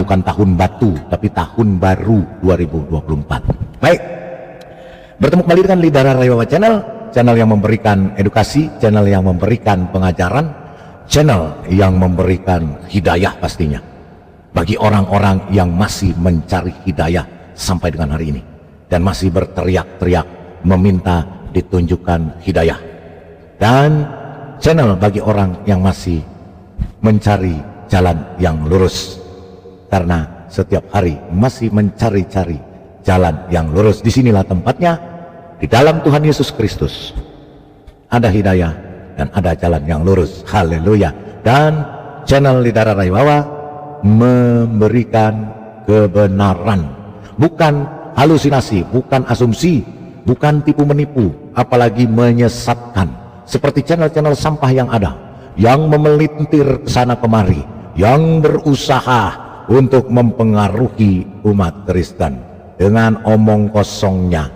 bukan tahun batu, tapi tahun baru 2024. Baik, bertemu kembali dengan Lidara Raywawa Channel, channel yang memberikan edukasi, channel yang memberikan pengajaran, channel yang memberikan hidayah pastinya bagi orang-orang yang masih mencari hidayah sampai dengan hari ini dan masih berteriak-teriak meminta ditunjukkan hidayah, dan channel bagi orang yang masih mencari jalan yang lurus, karena setiap hari masih mencari-cari jalan yang lurus. Disinilah tempatnya, di dalam Tuhan Yesus Kristus ada hidayah dan ada jalan yang lurus. Haleluya. Dan channel Lidara Raywawa memberikan kebenaran, bukan halusinasi, bukan asumsi, bukan tipu menipu, apalagi menyesatkan seperti channel-channel sampah yang ada, yang memelintir sana kemari, yang berusaha untuk mempengaruhi umat Kristen dengan omong kosongnya,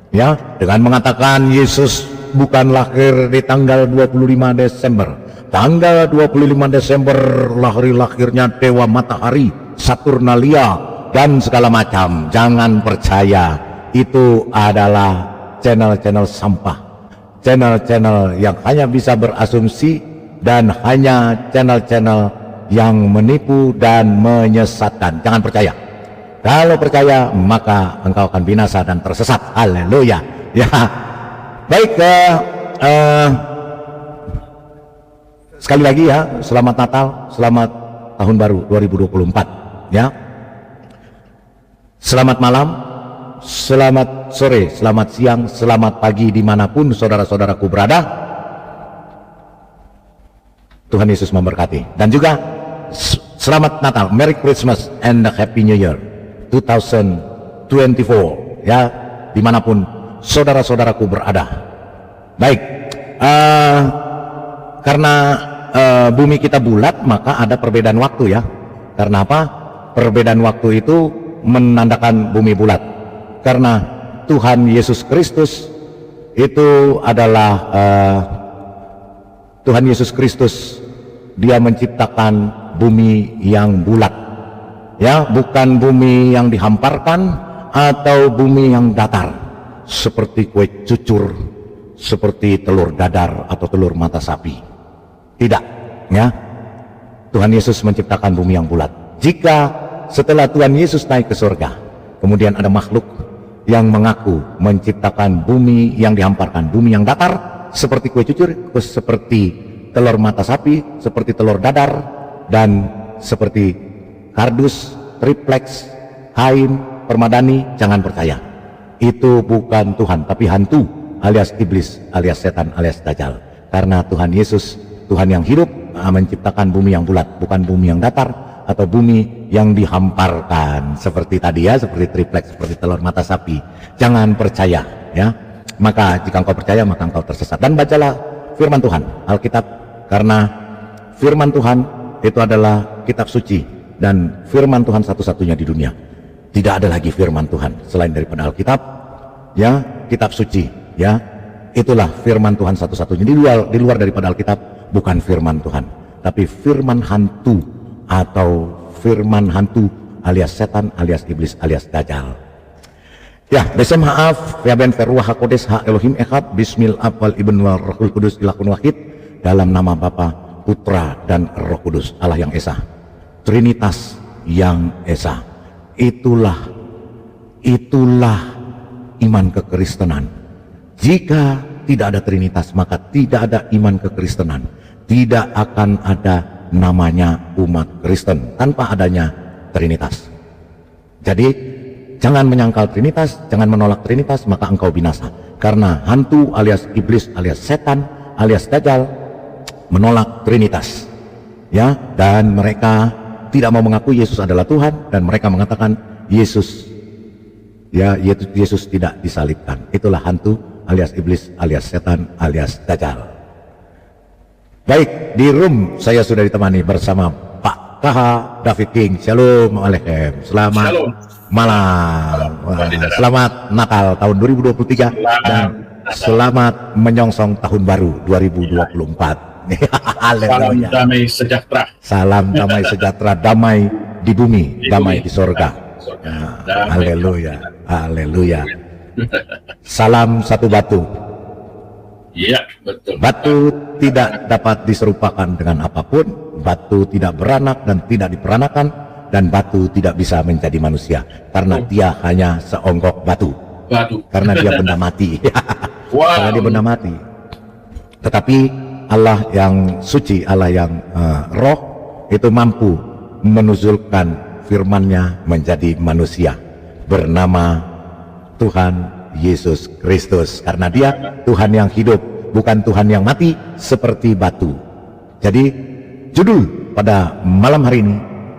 ya, dengan mengatakan Yesus bukan lahir di tanggal 25 Desember. Tanggal 25 Desember lahirnya Dewa Matahari, Saturnalia, dan segala macam. Jangan percaya, itu adalah channel-channel sampah, channel-channel yang hanya bisa berasumsi, dan hanya channel-channel yang menipu dan menyesatkan. Jangan percaya. Kalau percaya, maka engkau akan binasa dan tersesat. Haleluya. Ya, baik. Sekali lagi ya, selamat Natal, selamat Tahun Baru 2024. Ya, selamat malam, selamat sore, selamat siang, selamat pagi dimanapun saudara-saudaraku berada. Tuhan Yesus memberkati. Dan juga selamat Natal, Merry Christmas and Happy New Year 2024, ya, dimanapun saudara-saudaraku berada. Baik, karena bumi kita bulat, maka ada perbedaan waktu, ya. Karena apa? Perbedaan waktu itu menandakan bumi bulat, karena Tuhan Yesus Kristus itu adalah Tuhan Yesus Kristus, dia menciptakan bumi yang bulat, ya, bukan bumi yang dihamparkan atau bumi yang datar seperti kue cucur, seperti telur dadar atau telur mata sapi. Tidak, ya. Tuhan Yesus menciptakan bumi yang bulat. Jika setelah Tuhan Yesus naik ke surga, kemudian ada makhluk yang mengaku menciptakan bumi yang dihamparkan, bumi yang datar seperti kue cucur, seperti telur mata sapi, seperti telur dadar, dan seperti kardus, triplex, kain, permadani, jangan percaya. Itu bukan Tuhan, tapi hantu alias iblis, alias setan, alias dajjal. Karena Tuhan Yesus, Tuhan yang hidup, menciptakan bumi yang bulat, bukan bumi yang datar atau bumi yang dihamparkan seperti tadi, ya, seperti triplex, seperti telur mata sapi. Jangan percaya, ya. Maka jika engkau percaya, maka engkau tersesat. Dan bacalah firman Tuhan, Alkitab, karena firman Tuhan itu adalah kitab suci, dan firman Tuhan satu-satunya di dunia. Tidak ada lagi firman Tuhan selain daripada Alkitab, ya, kitab suci, ya. Itulah firman Tuhan satu-satunya. Di luar daripada Alkitab bukan firman Tuhan, tapi firman hantu, atau firman hantu alias setan, alias iblis, alias dajjal. Ya, besem haaf, ya ben feruah hakodes ha Elohim echad, bismil awal ibn wal rohul kudus ilahun wahid, dalam nama Bapa, Putra, dan Roh Kudus, Allah yang Esa, Trinitas yang Esa. Itulah iman kekristenan. Jika tidak ada Trinitas, maka tidak ada iman kekristenan. Tidak akan ada namanya umat Kristen tanpa adanya Trinitas. Jadi jangan menyangkal Trinitas, jangan menolak Trinitas, maka engkau binasa. Karena hantu alias iblis alias setan alias dajjal menolak Trinitas, ya, dan mereka tidak mau mengakui Yesus adalah Tuhan, dan mereka mengatakan Yesus tidak disalibkan. Itulah hantu alias iblis alias setan alias dajjal. Baik, di room saya sudah ditemani bersama Pak KH David King. Shalom alaikum. Selamat malam. Selamat Natal tahun 2023 dan selamat menyongsong tahun baru 2024. Salam damai sejahtera. Salam damai sejahtera, damai di bumi, damai di sorga. Haleluya, haleluya. Salam satu batu. Iya, betul. Batu tidak dapat diserupakan dengan apapun, batu tidak beranak dan tidak diperanakan, dan batu tidak bisa menjadi manusia karena dia hanya seonggok batu. Karena dia benda mati. Karena dia benda mati. Tetapi Allah yang suci, Allah yang roh, itu mampu menuzulkan firman-Nya menjadi manusia bernama Tuhan Yesus Kristus, karena dia Tuhan yang hidup, bukan Tuhan yang mati seperti batu. Jadi judul pada malam hari ini,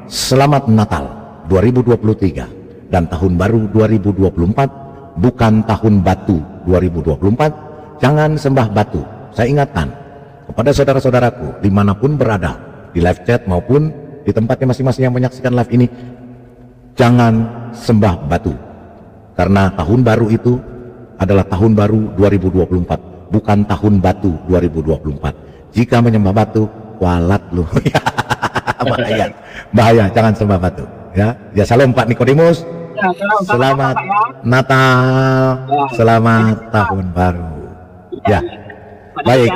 Selamat Natal 2023 dan Tahun Baru 2024, bukan tahun batu 2024. Jangan sembah batu. Saya ingatkan kepada saudara-saudaraku dimanapun berada, di live chat maupun di tempatnya masing-masing yang menyaksikan live ini, jangan sembah batu. Karena tahun baru itu adalah tahun baru 2024, bukan tahun batu 2024. Jika menyembah batu, walat lu. Bahaya, bahaya, jangan sembah batu. Ya, salam Pak Nikodemus. Ya, selamat Natal, selamat tahun baru. Ya, baik.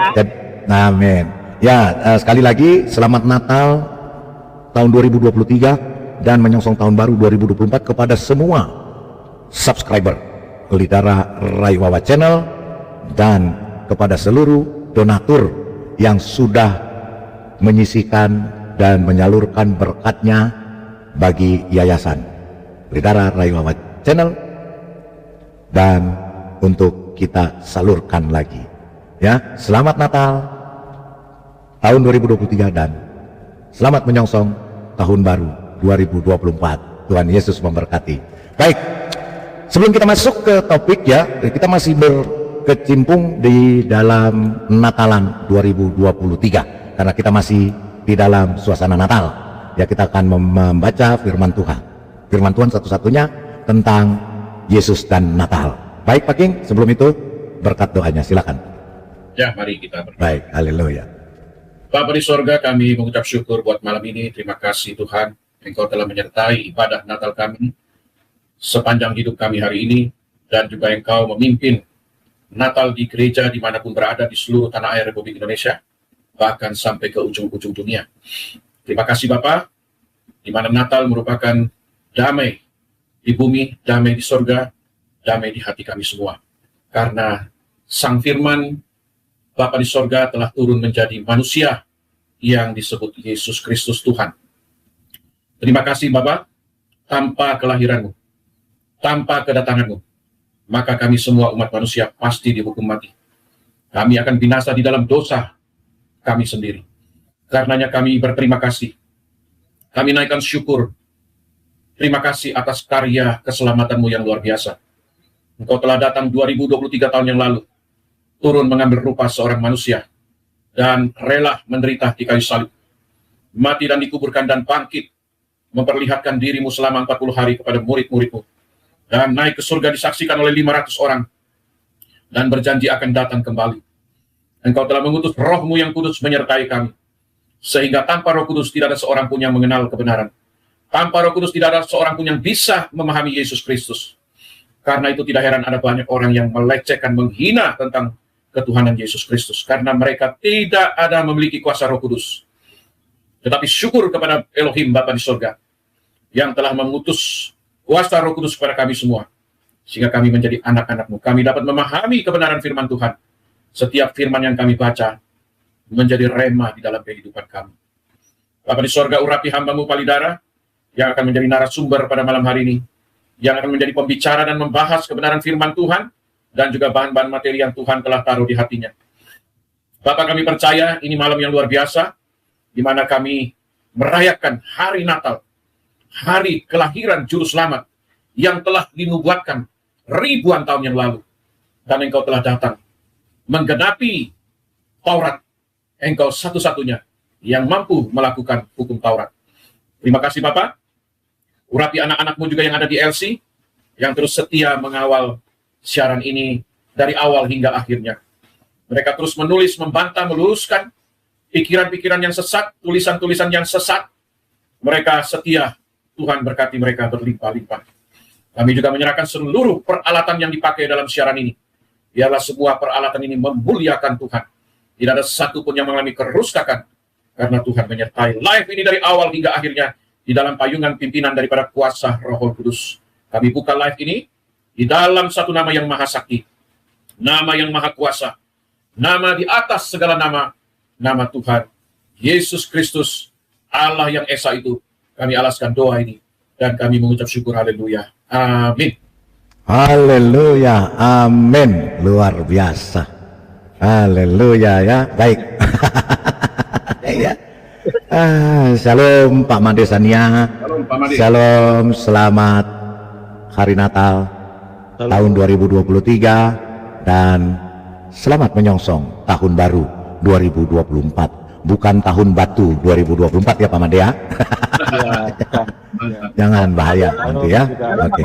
Amin. Ya, sekali lagi selamat Natal tahun 2023 dan menyongsong tahun baru 2024 kepada semua subscriber Lidara Raiwawa Channel dan kepada seluruh donatur yang sudah menyisihkan dan menyalurkan berkatnya bagi yayasan Lidara Raiwawa Channel, dan untuk kita salurkan lagi. Ya, selamat Natal tahun 2023 dan selamat menyongsong tahun baru 2024. Tuhan Yesus memberkati. Baik, sebelum kita masuk ke topik, ya, kita masih berkecimpung di dalam Natalan 2023 karena kita masih di dalam suasana Natal. Ya, kita akan membaca firman Tuhan. Firman Tuhan satu-satunya tentang Yesus dan Natal. Baik Pak King, sebelum itu berkat doanya, silakan. Ya, mari kita berdoa. Baik, haleluya. Bapa di sorga, kami mengucap syukur buat malam ini. Terima kasih Tuhan, Engkau telah menyertai ibadah Natal kami sepanjang hidup kami hari ini, dan juga Engkau memimpin Natal di gereja dimanapun berada di seluruh tanah air Republik Indonesia, bahkan sampai ke ujung-ujung dunia. Terima kasih Bapa, di mana Natal merupakan damai di bumi, damai di sorga, damai di hati kami semua. Karena Sang Firman Bapa di sorga telah turun menjadi manusia yang disebut Yesus Kristus Tuhan. Terima kasih Bapa, tanpa kelahiran-Mu, tanpa kedatangan-Mu, maka kami semua umat manusia pasti dihukum mati. Kami akan binasa di dalam dosa kami sendiri. Karenanya kami berterima kasih. Kami naikkan syukur. Terima kasih atas karya keselamatan-Mu yang luar biasa. Engkau telah datang 2023 tahun yang lalu, turun mengambil rupa seorang manusia, dan rela menderita di kayu salib, mati dan dikuburkan dan bangkit, memperlihatkan diri-Mu selama 40 hari kepada murid-murid-Mu, dan naik ke surga disaksikan oleh 500 orang, dan berjanji akan datang kembali. Engkau telah mengutus Roh-Mu yang kudus menyertai kami, sehingga tanpa Roh Kudus tidak ada seorang pun yang mengenal kebenaran. Tanpa Roh Kudus tidak ada seorang pun yang bisa memahami Yesus Kristus. Karena itu tidak heran ada banyak orang yang melecehkan, menghina tentang ketuhanan Yesus Kristus, karena mereka tidak ada memiliki kuasa Roh Kudus. Tetapi syukur kepada Elohim Bapa di surga yang telah mengutus kuasa Roh Kudus kepada kami semua, sehingga kami menjadi anak-anak-Mu. Kami dapat memahami kebenaran firman Tuhan. Setiap firman yang kami baca menjadi rema di dalam kehidupan kami. Bapa di surga, urapi hamba-Mu Palidara yang akan menjadi narasumber pada malam hari ini, yang akan menjadi pembicara dan membahas kebenaran firman Tuhan, dan juga bahan-bahan materi yang Tuhan telah taruh di hatinya. Bapak, kami percaya ini malam yang luar biasa, di mana kami merayakan hari Natal, hari kelahiran Juru Selamat, yang telah dinubuatkan ribuan tahun yang lalu. Dan Engkau telah datang, menggenapi Taurat. Engkau satu-satunya yang mampu melakukan hukum Taurat. Terima kasih Bapak. Urapi anak-anak-Mu juga yang ada di LC, yang terus setia mengawal siaran ini dari awal hingga akhirnya. Mereka terus menulis, membantah, meluruskan pikiran-pikiran yang sesat, tulisan-tulisan yang sesat. Mereka setia Tuhan berkati mereka berlimpah-limpah. Kami juga menyerahkan seluruh peralatan yang dipakai dalam siaran ini. Biarlah semua peralatan ini memuliakan Tuhan. Tidak ada satu pun yang mengalami kerusakan, karena Tuhan menyertai live ini dari awal hingga akhirnya di dalam payungan pimpinan daripada kuasa Roh Kudus. Kami buka live ini di dalam satu nama yang maha sakti, nama yang maha kuasa, nama di atas segala nama, nama Tuhan Yesus Kristus, Allah yang esa itu. Kami alaskan doa ini dan kami mengucap syukur. Haleluya, amin. Haleluya, amin. Luar biasa. Haleluya ya. Baik. Ya. Shalom Pak Made Sania. Shalom Pak Made. Shalom, selamat Hari Natal tahun 2023 dan selamat menyongsong tahun baru 2024. Bukan tahun batu 2024 ya Pak Made ya. Jangan bahaya nanti ya. Oke.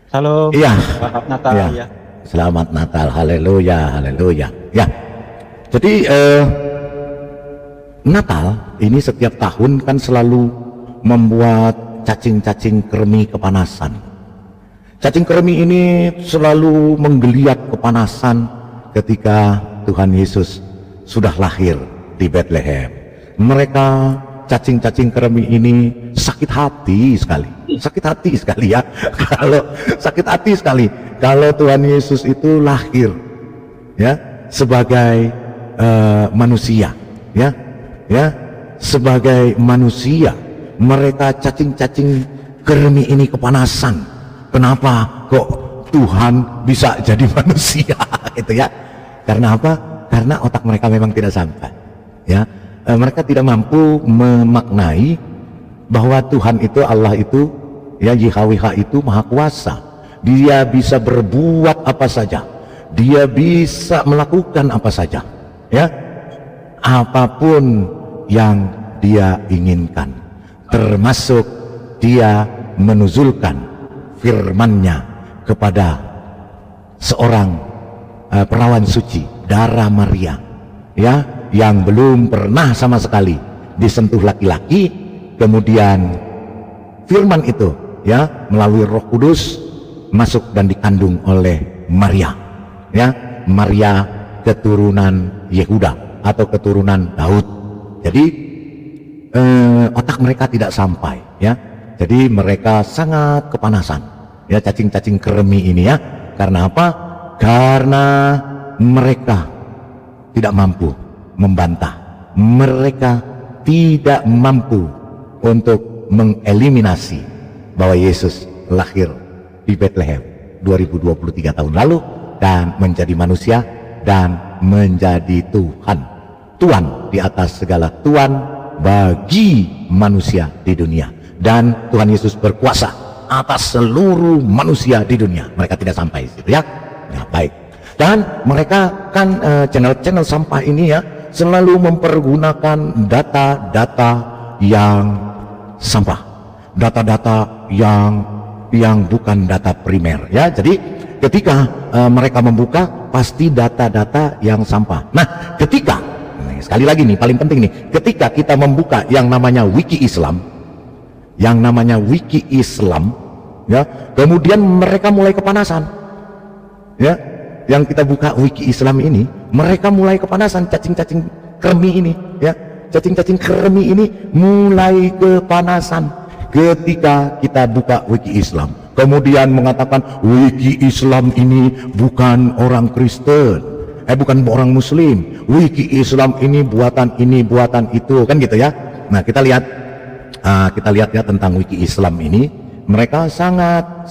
Shalom. Iya. Selamat Natal Iya. ya. Selamat Natal. Haleluya, haleluya. Ya. Jadi Natal ini setiap tahun kan selalu membuat cacing-cacing kremi kepanasan. Cacing kremi ini selalu menggeliat kepanasan ketika Tuhan Yesus sudah lahir di Bethlehem. Mereka cacing-cacing kremi ini sakit hati sekali ya. Kalau sakit hati sekali kalau Tuhan Yesus itu lahir ya sebagai manusia ya sebagai manusia. Mereka cacing-cacing kremi ini kepanasan. Kenapa kok Tuhan bisa jadi manusia gitu ya? Karena apa? Karena otak mereka memang tidak sampai ya. Mereka tidak mampu memaknai bahwa Tuhan itu, Allah itu ya, YHWH itu maha kuasa. Dia bisa berbuat apa saja, dia bisa melakukan apa saja ya, apapun yang dia inginkan, termasuk dia menuzulkan firman-Nya kepada seorang perawan suci, Dara Maria ya, yang belum pernah sama sekali disentuh laki-laki. Kemudian firman itu ya melalui Roh Kudus masuk dan dikandung oleh Maria ya, Maria keturunan Yehuda atau keturunan Daud. Jadi otak mereka tidak sampai ya, jadi mereka sangat kepanasan ya, cacing-cacing kremi ini ya. Karena apa? Karena mereka tidak mampu membantah, mereka tidak mampu untuk mengeliminasi bahwa Yesus lahir di Bethlehem 2023 tahun lalu dan menjadi manusia dan menjadi Tuhan di atas segala Tuhan bagi manusia di dunia. Dan Tuhan Yesus berkuasa atas seluruh manusia di dunia. Mereka tidak sampai situ ya. Ya baik. Dan mereka kan channel-channel sampah ini ya selalu mempergunakan data-data yang sampah, data-data yang bukan data primer ya. Jadi ketika mereka membuka pasti data-data yang sampah. Nah ketika sekali lagi nih paling penting nih, ketika kita membuka yang namanya Wiki Islam, ya, kemudian mereka mulai kepanasan ya. Yang kita buka Wiki Islam ini, mereka mulai kepanasan, cacing-cacing kremi ini ya, cacing-cacing kremi ini mulai kepanasan ketika kita buka Wiki Islam. Kemudian mengatakan Wiki Islam ini bukan orang Kristen, bukan orang Muslim, Wiki Islam ini buatan itu kan gitu ya. Nah kita lihat ya tentang Wiki Islam ini, mereka sangat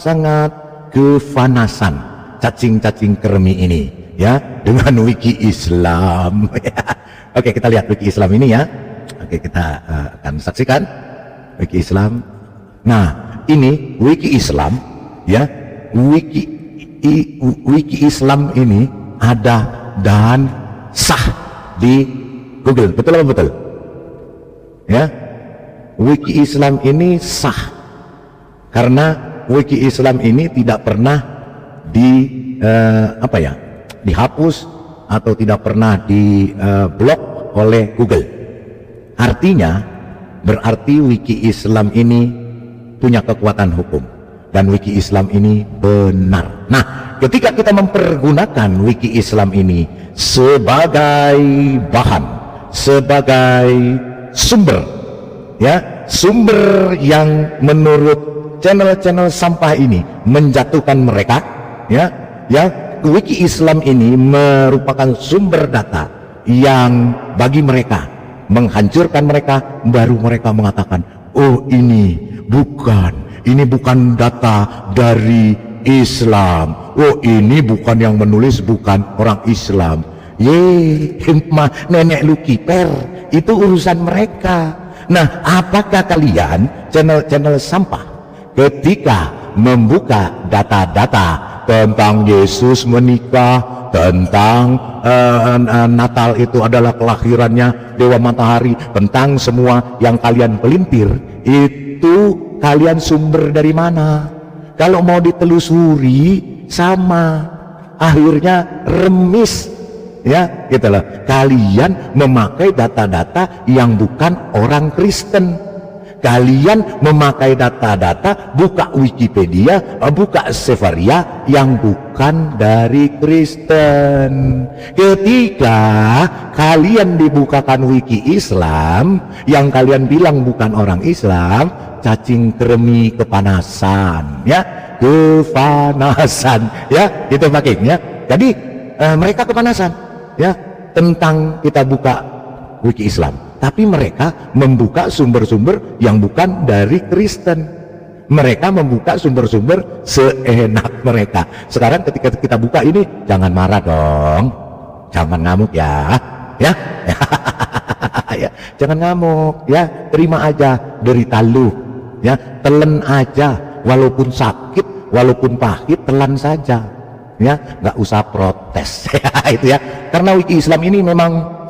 kepanasan cacing-cacing kremi ini ya dengan Wiki Islam. Oke, kita lihat Wiki Islam ini ya. Oke, kita akan saksikan Wiki Islam. Nah ini Wiki Islam ya, Wiki Islam ini ada dan sah di Google, betul apa betul ya? Wiki Islam ini sah karena Wiki Islam ini tidak pernah dihapus atau tidak pernah diblok oleh Google. Artinya berarti Wiki Islam ini punya kekuatan hukum. Dan Wiki Islam ini benar. Nah, ketika kita mempergunakan Wiki Islam ini sebagai bahan, sebagai sumber, ya, sumber yang menurut channel-channel sampah ini menjatuhkan mereka, ya, Wiki Islam ini merupakan sumber data yang bagi mereka menghancurkan mereka, baru mereka mengatakan, oh ini bukan data dari Islam, oh ini bukan yang menulis bukan orang Islam. Nenek lu kiper, itu urusan mereka. Nah, apakah kalian channel-channel sampah ketika membuka data-data tentang Yesus menikah, tentang Natal itu adalah kelahirannya Dewa Matahari, tentang semua yang kalian pelintir, itu kalian sumber dari mana? Kalau mau ditelusuri sama, akhirnya remis, ya, gitu loh. Kalian memakai data-data yang bukan orang Kristen. Kalian memakai data-data, buka Wikipedia, buka Sefaria yang bukan dari Kristen. Ketika kalian dibukakan Wiki Islam yang kalian bilang bukan orang Islam, cacing kremi kepanasan, ya, kepanasan, ya, itu pakainya. Jadi mereka kepanasan, ya, tentang kita buka Wiki Islam. Tapi mereka membuka sumber-sumber yang bukan dari Kristen. Mereka membuka sumber-sumber seenak mereka. Sekarang ketika kita buka ini, jangan marah dong, jangan ngamuk ya, ya, ya, jangan ngamuk, ya, terima aja derita lu, ya, telan aja, walaupun sakit, walaupun pahit, telan saja, ya, nggak usah protes, itu ya, karena Wiki Islam ini memang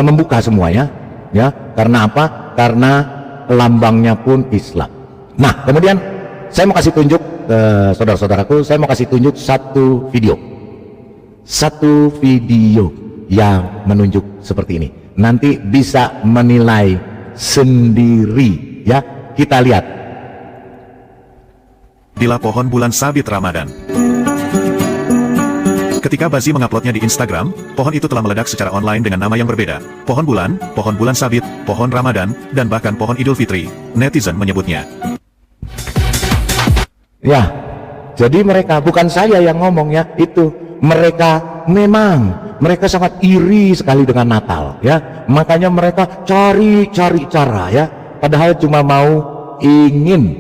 membuka semuanya. Ya, karena apa? Karena lambangnya pun Islam. Nah, kemudian saya mau kasih tunjuk ke saudara-saudaraku, saya mau kasih tunjuk satu video yang menunjuk seperti ini. Nanti bisa menilai sendiri, ya. Kita lihat. Inilah pohon bulan sabit Ramadan. Ketika Bazi menguploadnya di Instagram, pohon itu telah meledak secara online dengan nama yang berbeda. Pohon bulan sabit, pohon Ramadan, dan bahkan pohon Idul Fitri. Netizen menyebutnya. Ya, jadi mereka, bukan saya yang ngomong ya, itu mereka mereka sangat iri sekali dengan Natal, ya. Makanya mereka cari cara, ya. Padahal cuma mau ingin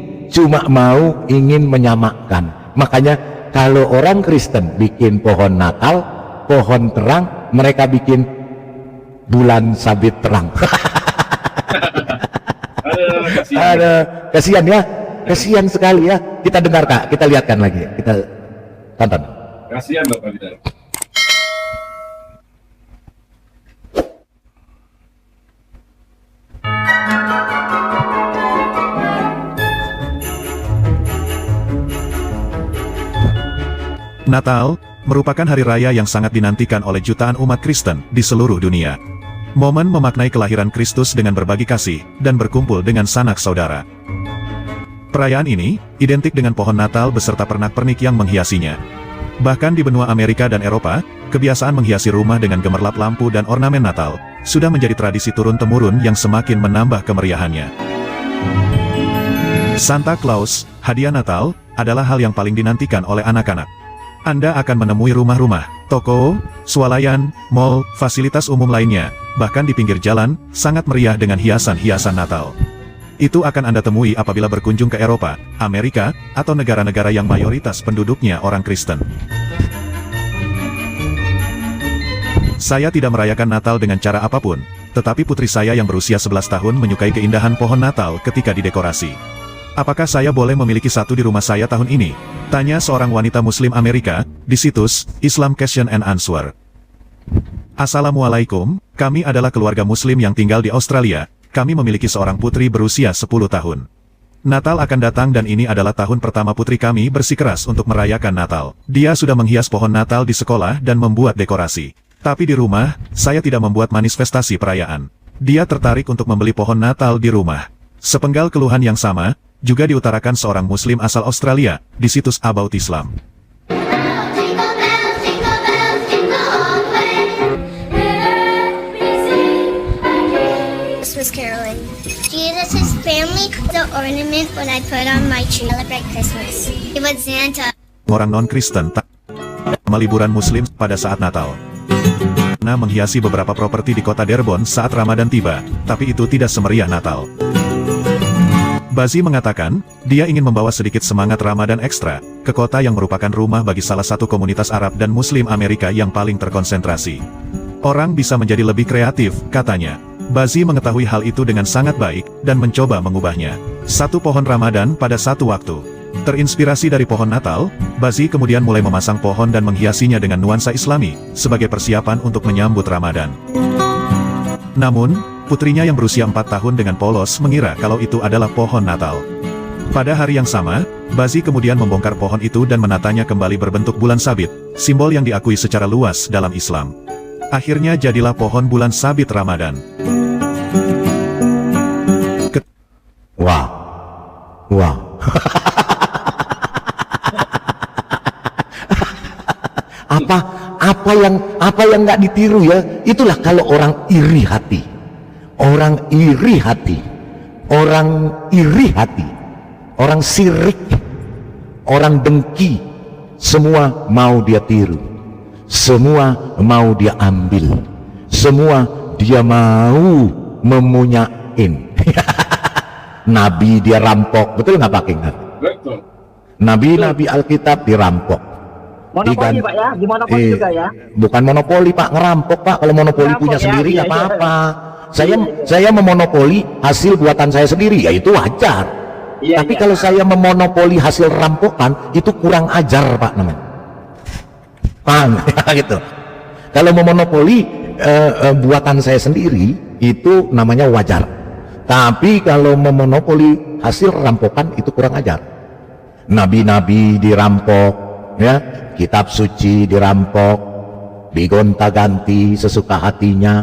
menyamakan. Makanya kalau orang Kristen bikin pohon Natal, pohon terang, mereka bikin bulan sabit terang. Ada kasihan ya, kasihan sekali ya. Kita dengar Kak, kita lihatkan lagi, kita tonton. Kasihan Bapak Lidar. Natal merupakan hari raya yang sangat dinantikan oleh jutaan umat Kristen di seluruh dunia. Momen memaknai kelahiran Kristus dengan berbagi kasih dan berkumpul dengan sanak saudara. Perayaan ini identik dengan pohon Natal beserta pernak-pernik yang menghiasinya. Bahkan di benua Amerika dan Eropa, kebiasaan menghiasi rumah dengan gemerlap lampu dan ornamen Natal sudah menjadi tradisi turun-temurun yang semakin menambah kemeriahannya. Santa Claus, hadiah Natal, adalah hal yang paling dinantikan oleh anak-anak. Anda akan menemui rumah-rumah, toko, swalayan, mal, fasilitas umum lainnya, bahkan di pinggir jalan, sangat meriah dengan hiasan-hiasan Natal. Itu akan Anda temui apabila berkunjung ke Eropa, Amerika, atau negara-negara yang mayoritas penduduknya orang Kristen. Saya tidak merayakan Natal dengan cara apapun, tetapi putri saya yang berusia 11 tahun menyukai keindahan pohon Natal ketika didekorasi. Apakah saya boleh memiliki satu di rumah saya tahun ini? Tanya seorang wanita Muslim Amerika, di situs Islam Question and Answer. Assalamualaikum, kami adalah keluarga Muslim yang tinggal di Australia. Kami memiliki seorang putri berusia 10 tahun. Natal akan datang dan ini adalah tahun pertama putri kami bersikeras untuk merayakan Natal. Dia sudah menghias pohon Natal di sekolah dan membuat dekorasi. Tapi di rumah, saya tidak membuat manifestasi perayaan. Dia tertarik untuk membeli pohon Natal di rumah. Sepenggal keluhan yang sama, juga diutarakan seorang Muslim asal Australia di situs About Islam. Jingle bells, jingle bells, jingle all the way. Let me sing again. Christmas caroling. Jesus' family, the ornament when I put on my tree. Celebrate Christmas. It was Santa. Orang non-Kristen tak meliburan Muslim pada saat Natal. Nah, menghiasi beberapa properti di kota Dearborn saat Ramadan tiba, tapi itu tidak semeriah Natal. Bazi mengatakan, dia ingin membawa sedikit semangat Ramadan ekstra ke kota yang merupakan rumah bagi salah satu komunitas Arab dan Muslim Amerika yang paling terkonsentrasi. Orang bisa menjadi lebih kreatif, katanya. Bazi mengetahui hal itu dengan sangat baik dan mencoba mengubahnya. Satu pohon Ramadan pada satu waktu. Terinspirasi dari pohon Natal, Bazi kemudian mulai memasang pohon dan menghiasinya dengan nuansa Islami sebagai persiapan untuk menyambut Ramadan. Namun, putrinya yang berusia 4 tahun dengan polos mengira kalau itu adalah pohon Natal. Pada hari yang sama, Bazi kemudian membongkar pohon itu dan menatanya kembali berbentuk bulan sabit, simbol yang diakui secara luas dalam Islam. Akhirnya jadilah pohon bulan sabit Ramadan. Wah, wah. apa yang nggak ditiru ya? Itulah kalau orang iri hati, orang iri hati, orang iri hati, orang sirik, orang dengki, semua mau dia tiru, semua mau dia ambil, semua dia mau memunyain. Nabi dia rampok, betul nggak Pak King? Betul. Nabi Alkitab dirampok. Monopoli Pak ya, di monopoli juga ya. Bukan monopoli Pak, ngerampok Pak. Kalau monopoli Ngerampok punya ya, sendiri iya, nggak iya. apa-apa. Saya memonopoli hasil buatan saya sendiri, ya itu wajar. Iya, Tapi iya. kalau saya memonopoli hasil rampokan, itu kurang ajar Pak namanya. Paham? Gitu. Kalau memonopoli buatan saya sendiri, itu namanya wajar. Tapi kalau memonopoli hasil rampokan, itu kurang ajar. Nabi-nabi dirampok, ya, kitab suci dirampok, digonta-ganti sesuka hatinya,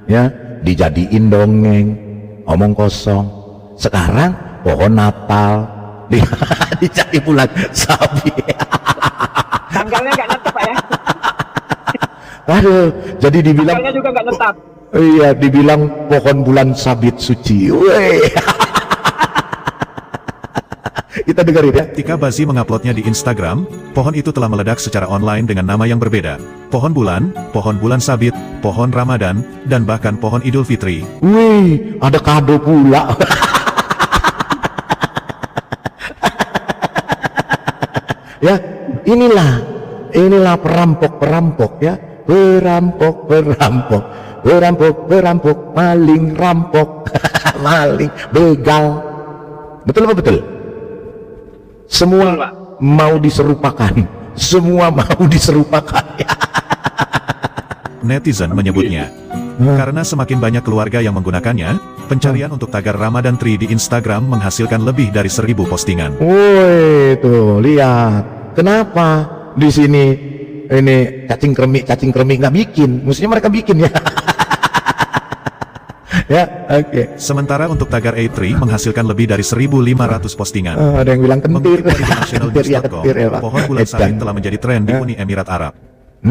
ya, dijadiin dongeng, omong kosong. Sekarang pohon Natal dijadi bulan sabit. Tanggalnya nggak netap Pak ya. Aduh, jadi dibilang, Tanggalnya juga nggak netap. iya, dibilang pohon bulan sabit suci. Weh. Kita dengerin ya. Ketika Bazi menguploadnya di Instagram, pohon itu telah meledak secara online dengan nama yang berbeda. Pohon bulan sabit, pohon Ramadan, dan bahkan pohon Idul Fitri. Wih, ada kado pula. Ya, inilah perampok ya. Perampok, maling, rampok, maling, begal. Betul apa betul? Semua mau diserupakan. Semua mau diserupakan. Netizen menyebutnya. Karena semakin banyak keluarga yang menggunakannya, pencarian untuk tagar Ramadan Tree di Instagram menghasilkan lebih dari 1000 postingan. Woi, tuh lihat. Kenapa di sini ini cacing kremik nggak bikin? Mestinya mereka bikin ya. Ya, oke. Sementara untuk tagar A3 menghasilkan lebih dari 1500 postingan. Ada yang bilang kentir. Mengutip dari internationalnews.com, Kentir ya, Pak. pohon bulan Edan. sabit telah menjadi tren di Uni Emirat Arab.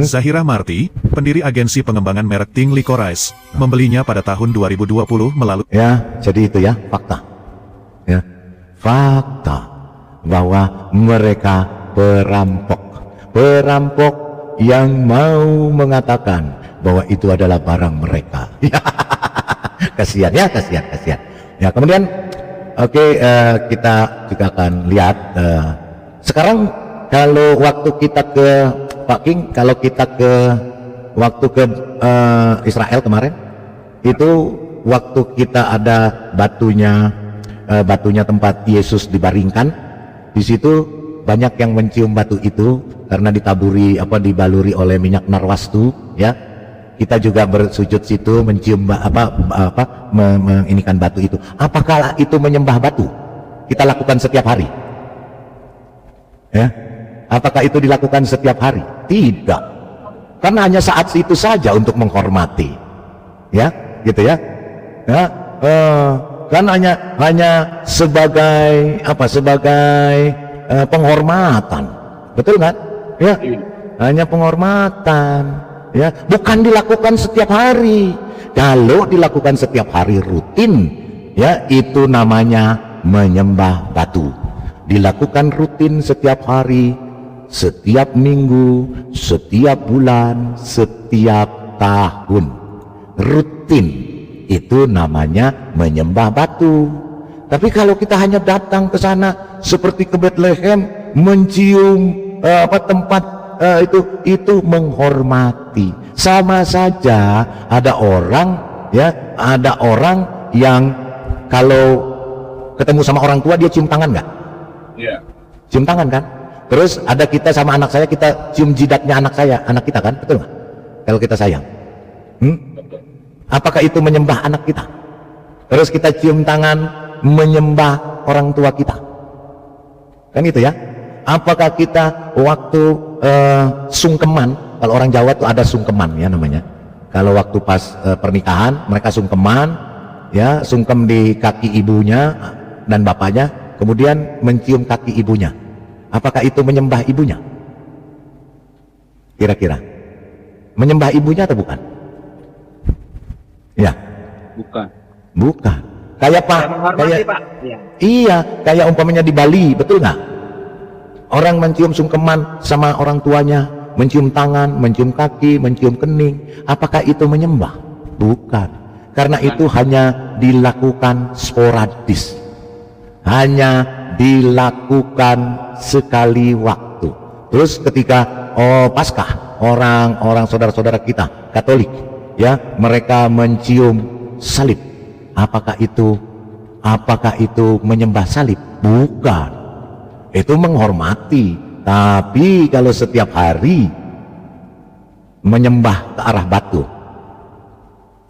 Zahira Marti, pendiri agensi pengembangan merek Ting Licorice, membelinya pada tahun 2020 melalui Ya, jadi itu ya fakta. Ya, fakta bahwa mereka perampok yang mau mengatakan bahwa itu adalah barang mereka. Kasihan ya, kasihan. Ya, kemudian oke, kita juga akan lihat sekarang kalau waktu kita ke Pak King, kalau kita waktu ke Israel kemarin, itu waktu kita ada batunya tempat Yesus dibaringkan, di situ banyak yang mencium batu itu karena dibaluri oleh minyak narwastu, ya. Kita juga bersujud situ mencium menginikan batu itu. Apakah itu menyembah batu? Kita lakukan setiap hari. Ya. Apakah itu dilakukan setiap hari? Tidak. Karena hanya saat itu saja untuk menghormati. Ya, gitu ya. Ya, kan hanya sebagai apa? Sebagai penghormatan, betul nggak? Ya, hanya penghormatan, ya, bukan dilakukan setiap hari. Kalau dilakukan setiap hari rutin, ya, itu namanya menyembah batu. Dilakukan rutin setiap hari, setiap minggu, setiap bulan, setiap tahun, rutin, itu namanya menyembah batu. Tapi kalau kita hanya datang ke sana seperti ke Bethlehem, mencium tempat itu menghormati. Sama saja ada orang, ya, ada orang yang kalau ketemu sama orang tua dia cium tangan nggak? Iya. Cium tangan kan? Terus ada kita sama anak saya, kita cium jidatnya anak kita kan, betul nggak? Kalau kita sayang, apakah itu menyembah anak kita? Terus kita cium tangan menyembah orang tua kita, kan itu ya? Apakah kita waktu sungkeman, kalau orang Jawa tuh ada sungkeman ya namanya, kalau waktu pas pernikahan mereka sungkeman, ya, sungkem di kaki ibunya dan bapaknya, kemudian mencium kaki ibunya. Apakah itu menyembah ibunya? Kira-kira menyembah ibunya atau bukan? Ya, bukan. Kayak Pak, Menghormati, Pak. Iya. iya, kayak umpamanya di Bali, betul nggak? Orang mencium sungkeman sama orang tuanya, mencium tangan, mencium kaki, mencium kening. Apakah itu menyembah? Bukan. Karena itu hanya dilakukan sporadis, hanya dilakukan sekali waktu. Terus ketika Paskah, orang saudara-saudara kita Katolik, ya, mereka mencium salib. Apakah itu menyembah salib? Bukan. Itu menghormati. Tapi kalau setiap hari menyembah ke arah batu,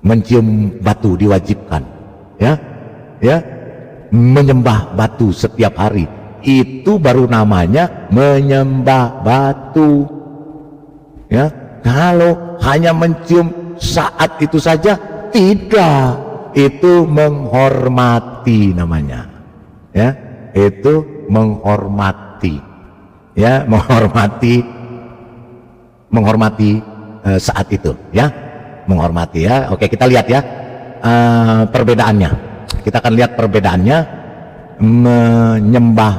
mencium batu diwajibkan, ya, menyembah batu setiap hari, itu baru namanya menyembah batu, ya. Kalau hanya mencium saat itu saja, tidak. Itu menghormati namanya, ya, itu menghormati, ya, menghormati saat itu, ya, menghormati, ya. Oke, kita lihat ya perbedaannya. Kita akan lihat perbedaannya menyembah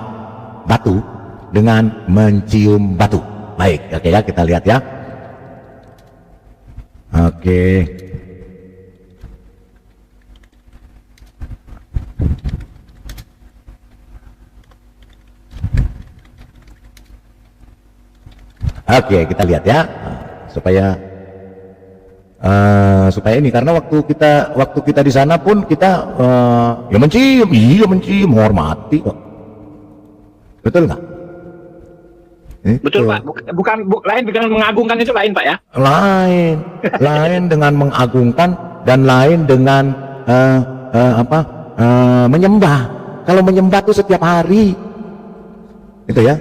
batu dengan mencium batu. Baik, oke ya, kita lihat ya. Oke. Oke, kita lihat ya, supaya ini, karena waktu kita di sana pun kita ya mencium, menghormati kok, betul nggak? Betul, Pak. Lain dengan mengagungkan, itu lain, Pak, ya? Lain dengan mengagungkan, dan lain dengan menyembah. Kalau menyembah tuh setiap hari, itu ya.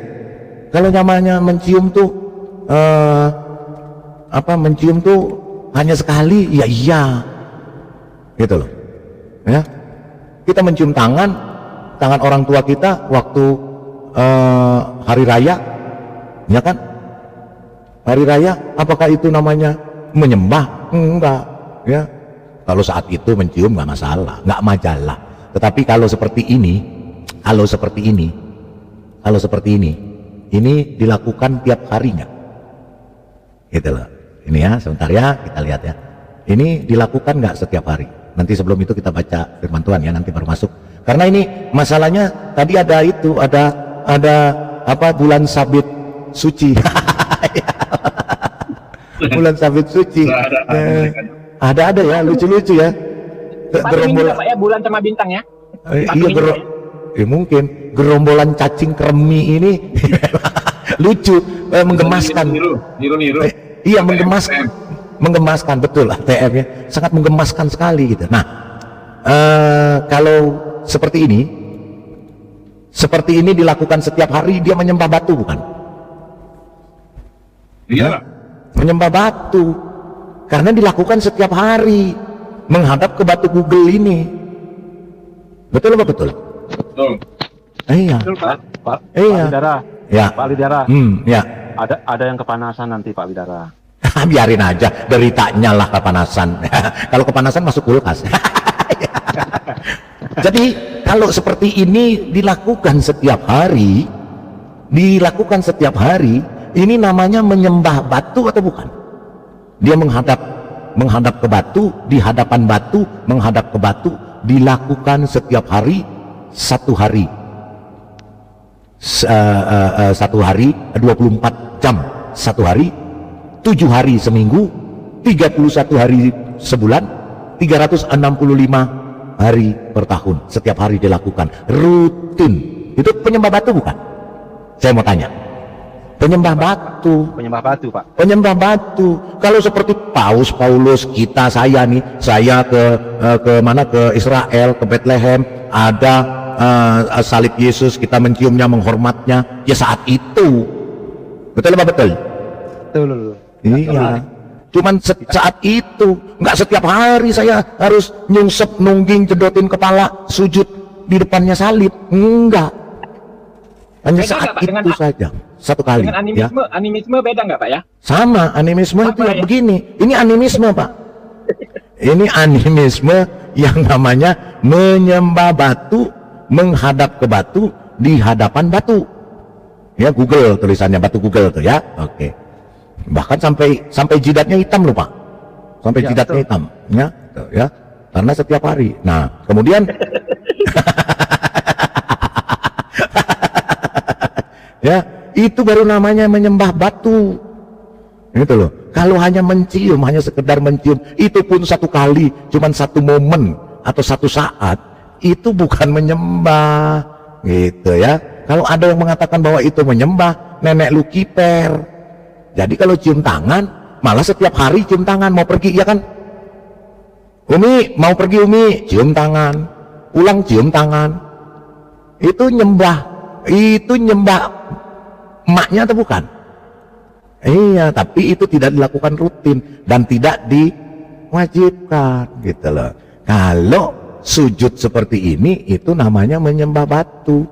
Kalau namanya mencium tuh mencium tuh hanya sekali, ya iya, gitu loh, ya. Kita mencium tangan orang tua kita waktu hari raya, ya kan? Hari raya, apakah itu namanya menyembah? Enggak, ya. Kalau saat itu mencium nggak masalah, nggak majalah. Tetapi kalau seperti ini, ini dilakukan tiap harinya, gitu loh. Ini ya, sebentar ya, kita lihat ya. Ini dilakukan nggak setiap hari? Nanti sebelum itu kita baca firman Tuhan ya, nanti baru masuk. Karena ini masalahnya tadi ada bulan sabit suci. Bulan sabit suci. Ada ya, lucu-lucu ya. Gerombolan, Pak, ya, bulan sama bintang ya. Iya, mungkin gerombolan cacing kremi ini lucu, menggemaskan. Niru. Iya, menggemaskan, betul, ATM ya, sangat menggemaskan sekali gitu. Nah, kalau seperti ini dilakukan setiap hari, dia menyembah batu, bukan? Iya. Menyembah batu, karena dilakukan setiap hari, menghadap ke batu Google ini, Betul apa betul? Betul. Iya. Betul, Pak. Pak Iya. Widara, Ya. Pak Widara, Ya. ada yang kepanasan nanti Pak Widara. Biarin aja, deritanya lah kepanasan. Kalau kepanasan masuk kulkas. Jadi kalau seperti ini dilakukan setiap hari, ini namanya menyembah batu atau bukan? Dia menghadap ke batu, di hadapan batu, menghadap ke batu, dilakukan setiap hari, satu hari 24 jam satu hari, 7 hari seminggu, 31 hari sebulan, 365 hari per tahun, setiap hari dilakukan rutin. Itu penyembah batu bukan? Saya mau tanya, penyembah batu, Penyembah batu Pak. penyembah batu. Kalau seperti Paulus, saya ke mana, ke Israel, ke Bethlehem, ada salib Yesus, kita menciumnya, menghormatnya, ya saat itu. Betul apa betul? Betul. Iya. Cuman saat itu, nggak setiap hari saya harus nyungsep, nungging, jedotin kepala, sujud di depannya salib. Enggak. Hanya Beda saat nggak, Pak, itu dengan- saja, satu kali. Dengan Ya. animisme beda nggak Pak ya? Sama, animisme itu Apa ya ya? begini. Ini animisme, Pak. Ini animisme yang namanya menyembah batu, menghadap ke batu, di hadapan batu. Ya, Google tulisannya, batu Google tuh ya. Oke. Bahkan sampai jidatnya hitam loh, Pak. Sampai Ya, jidatnya betul. hitam, ya. Tuh, ya. Karena setiap hari. Nah, kemudian ya, itu baru namanya menyembah batu. Itu loh. Kalau hanya mencium, hanya sekedar mencium, itu pun satu kali, cuman satu momen atau satu saat, itu bukan menyembah, gitu ya. Kalau ada yang mengatakan bahwa itu menyembah, nenek lu kiper. Jadi kalau cium tangan, malah setiap hari cium tangan, mau pergi ya kan? Umi, mau pergi Umi, cium tangan, pulang cium tangan. Itu nyembah emaknya atau bukan? Iya, tapi itu tidak dilakukan rutin dan tidak diwajibkan, gitu loh. Kalau sujud seperti ini, itu namanya menyembah batu.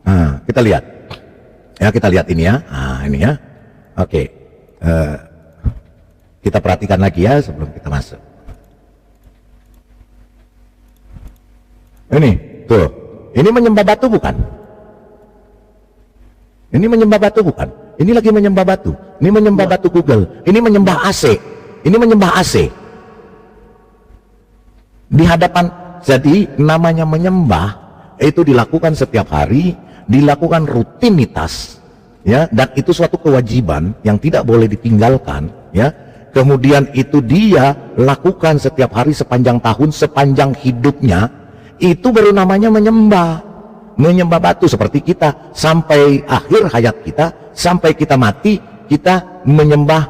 Nah, kita lihat. Ya, kita lihat ini ya. Nah, ini ya. Oke. Kita perhatikan lagi ya sebelum kita masuk. Ini, tuh. Ini menyembah batu bukan? Ini menyembah batu bukan? Ini lagi menyembah batu. Ini menyembah batu Google. Ini menyembah AC. Ini menyembah AC. Di hadapan, jadi namanya menyembah itu dilakukan setiap hari, dilakukan rutinitas, ya, dan itu suatu kewajiban yang tidak boleh ditinggalkan, ya. Kemudian itu dia lakukan setiap hari sepanjang tahun, sepanjang hidupnya, itu baru namanya menyembah. Menyembah batu seperti kita sampai akhir hayat kita, sampai kita mati, kita menyembah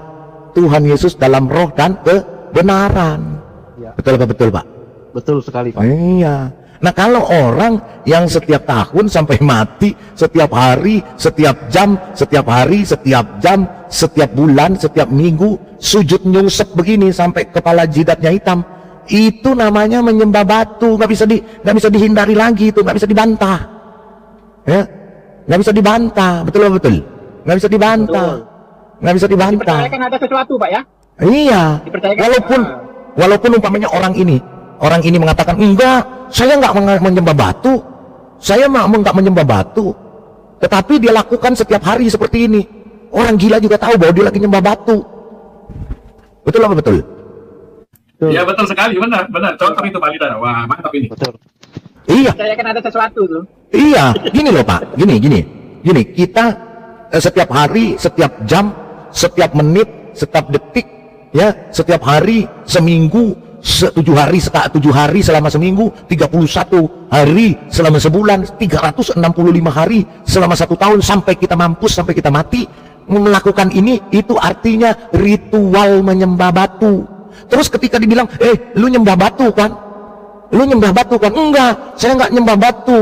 Tuhan Yesus dalam roh dan kebenaran. Ya. Betul apa betul, Pak? Betul sekali Pak. Iya. Nah, kalau orang yang setiap tahun sampai mati, setiap hari, setiap jam, setiap hari, setiap jam, setiap bulan, setiap minggu, sujud nyungsep begini sampai kepala jidatnya hitam, itu namanya menyembah batu. Nggak bisa dihindari lagi, itu nggak bisa dibantah, ya, nggak bisa dibantah. Betul apa betul? Nggak bisa dibantah, nggak bisa dibantah. Dipercayakan ada sesuatu Pak ya? Iya. Dipercayakan. Walaupun umpamanya orang ini mengatakan enggak, saya nggak menyembah batu, saya nggak menyembah batu, tetapi dia lakukan setiap hari seperti ini. Orang gila juga tahu bahwa dia lagi nyembah batu. Betul apa betul? Iya betul sekali, benar. Contoh itu Pak Lidar. Wah, mantap ini. Betul. Iya, Dipercayakan ada sesuatu tuh. iya. Gini loh Pak, gini. Kita setiap hari, setiap jam, setiap menit, setiap detik, ya, setiap hari, seminggu, 7 hari selama seminggu, 31 hari selama sebulan, 365 hari selama 1 tahun, sampai kita mampus, sampai kita mati melakukan ini. Itu artinya ritual menyembah batu. Terus ketika dibilang, lu nyembah batu kan? Lu nyembah batu kan? Enggak, saya enggak nyembah batu.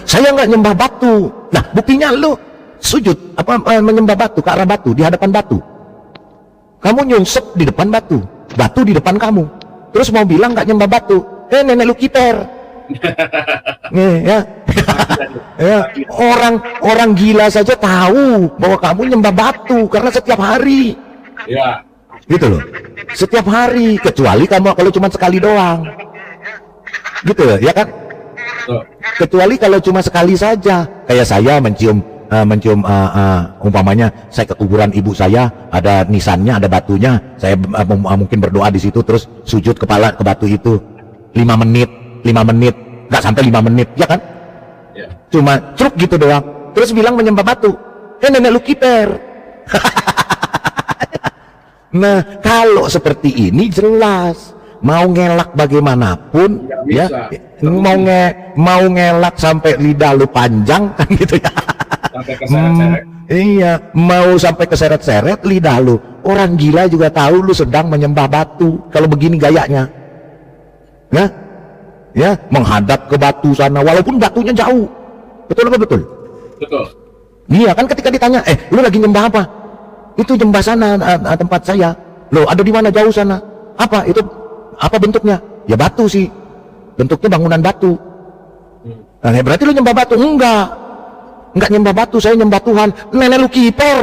Saya enggak nyembah batu. Nah, buktinya lu sujud menyembah batu, ke arah batu, di hadapan batu. Kamu nyungsep di depan batu. batu di depan kamu, terus mau bilang nggak nyembah batu, nenek lu kiper. Ya. Ya, orang gila saja tahu bahwa kamu nyembah batu karena setiap hari. Ya. Gitu loh. Setiap hari, kecuali kamu kalau cuma sekali doang. Gitu loh, ya kan? Betul. Kecuali kalau cuma sekali saja. Kayak saya mencium umpamanya saya ke kuburan ibu saya, ada nisannya, ada batunya, saya mungkin berdoa di situ terus sujud kepala ke batu itu 5 menit, nggak sampai 5 menit, ya kan? Ya. Cuma truk gitu doang, terus bilang menyembah batu, nenek lu kiper. Nah, kalau seperti ini jelas mau ngelak bagaimanapun, ya, mau ngelak sampai lidah lu panjang kan gitu ya. Sampai keseret-seret. Iya, mau sampai keseret-seret lidah lu. Orang gila juga tahu lu sedang menyembah batu kalau begini gayanya. Ya, menghadap ke batu sana walaupun batunya jauh. Betul apa betul? Betul. Iya kan, ketika ditanya, lu lagi nyembah apa? Itu nyembah sana, tempat saya. Loh, ada di mana jauh sana? Apa itu? Apa bentuknya? Ya batu sih. Bentuknya bangunan batu. Nah, berarti lu nyembah batu? Enggak nyembah batu, saya nyembah Tuhan. Nenek lu kiper.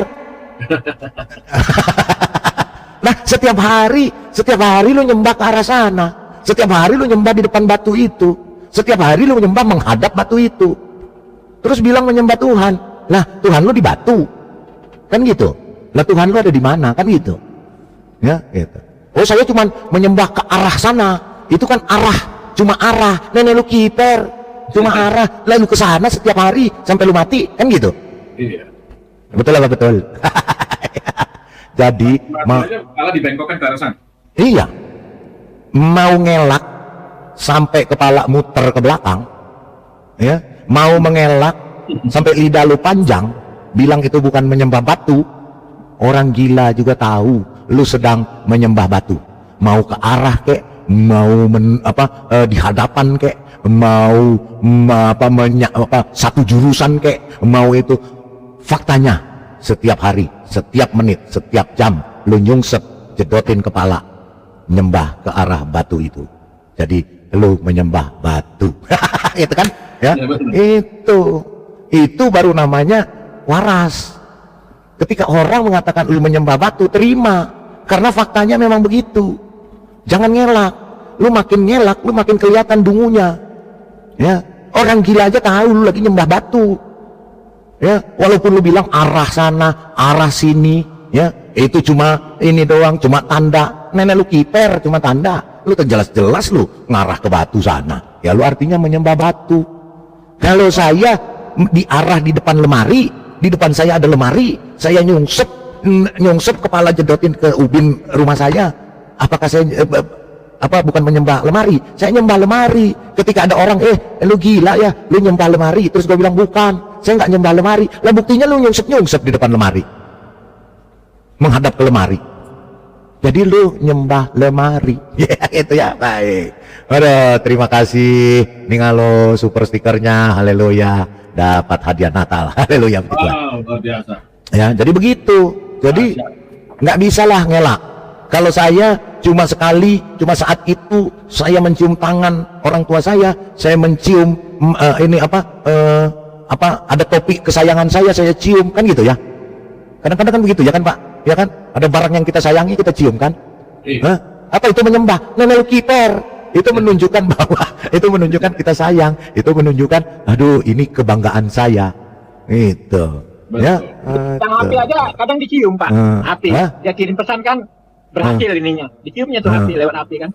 Nah, setiap hari lu nyembah ke arah sana. Setiap hari lu nyembah di depan batu itu. Setiap hari lu nyembah menghadap batu itu. Terus bilang menyembah Tuhan. Lah, Tuhan lu di batu. Kan gitu. Lah, Tuhan lu ada di mana? Kan gitu. Ya, gitu. Oh, saya cuma menyembah ke arah sana. Itu kan arah, cuma arah. Nenek lu kiper, cuma arah. Lalu ke sana setiap hari sampai lu mati, kan gitu. Iya. Betul apa betul? Jadi malah dibengkokkan ke arah sana. Iya. Mau ngelak sampai kepala muter ke belakang, ya. Mau mengelak sampai lidah lu panjang, bilang itu bukan menyembah batu. Orang gila juga tahu lu sedang menyembah batu. Mau ke arah kek, mau di hadapan kek, mau satu jurusan kek, mau itu. Faktanya setiap hari, setiap menit, setiap jam lu nyungsep, jedotin kepala, nyembah ke arah batu itu. Jadi lu menyembah batu. Itu kan ya, Ya, betul. Itu baru namanya waras. Ketika orang mengatakan lu menyembah batu, terima, karena faktanya memang begitu. Jangan ngelak. Lu makin ngelak, lu makin kelihatan dungunya. Ya, orang gila aja tahu lu lagi nyembah batu. Ya, walaupun lu bilang arah sana, arah sini, ya, itu cuma ini doang, cuma tanda. Nenek lu kiper, cuma tanda. Lu jelas-jelas lu ngarah ke batu sana. Ya, lu artinya menyembah batu. Kalau saya diarah di depan lemari, di depan saya ada lemari, saya nyungsep kepala jedotin ke ubin rumah saya, apakah saya bukan menyembah lemari? Saya nyembah lemari. Ketika ada orang, lu gila ya, lu nyembah lemari, terus gue bilang bukan, saya nggak nyembah lemari. Lah, buktinya lu nyungsep di depan lemari, menghadap ke lemari. Jadi lu nyembah lemari. Ya, itu ya, baik. Aduh, terima kasih Ningalo super stikernya, haleluya, dapat hadiah Natal, haleluya. Wow, luar biasa. Ya, jadi begitu. Jadi nggak bisalah ngelak. Kalau saya cuma sekali, cuma saat itu saya mencium tangan orang tua saya mencium ada topi kesayangan saya cium, kan gitu ya. Kadang-kadang kan begitu ya kan Pak, ya kan? Ada barang yang kita sayangi kita cium kan? Iya. Apa itu menyembah? Nenek lu kiper. Itu menunjukkan bahwa itu menunjukkan kita sayang, itu menunjukkan aduh ini kebanggaan saya. Itu. Betul. Ya. Yang api aja kadang dicium Pak. Api. Dia kirim pesan kan berhasil ininya. Diciumnya tuh api lewat api kan.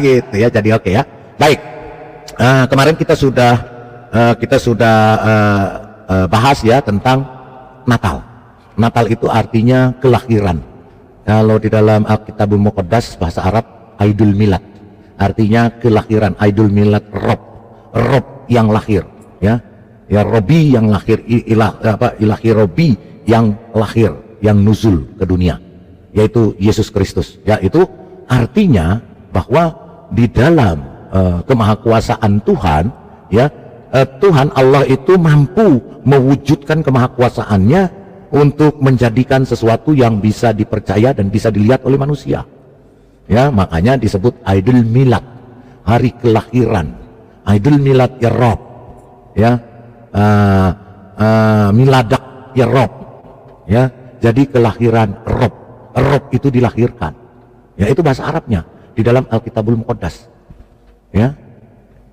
Gitu ya. Jadi oke ya. Baik. Kemarin kita sudah bahas ya tentang Natal. Natal itu artinya kelahiran. Kalau di dalam Alkitabul Muqaddas bahasa Arab, Aidul Milad, artinya kelahiran. Aidul Milad Rob yang lahir, ya Robi yang lahir, ilahi Robi yang lahir, yang nuzul ke dunia, yaitu Yesus Kristus. Ya, itu artinya bahwa di dalam kemahakuasaan Tuhan, ya Tuhan Allah itu mampu mewujudkan kemahakuasaannya untuk menjadikan sesuatu yang bisa dipercaya dan bisa dilihat oleh manusia. Ya, makanya disebut Aidul Milad, hari kelahiran. Aidul Milad ya Rob, ya, Miladak ya Rob, ya. Jadi kelahiran Rob, Rob itu dilahirkan. Ya, itu bahasa Arabnya di dalam Alkitabul Muqaddas. Ya,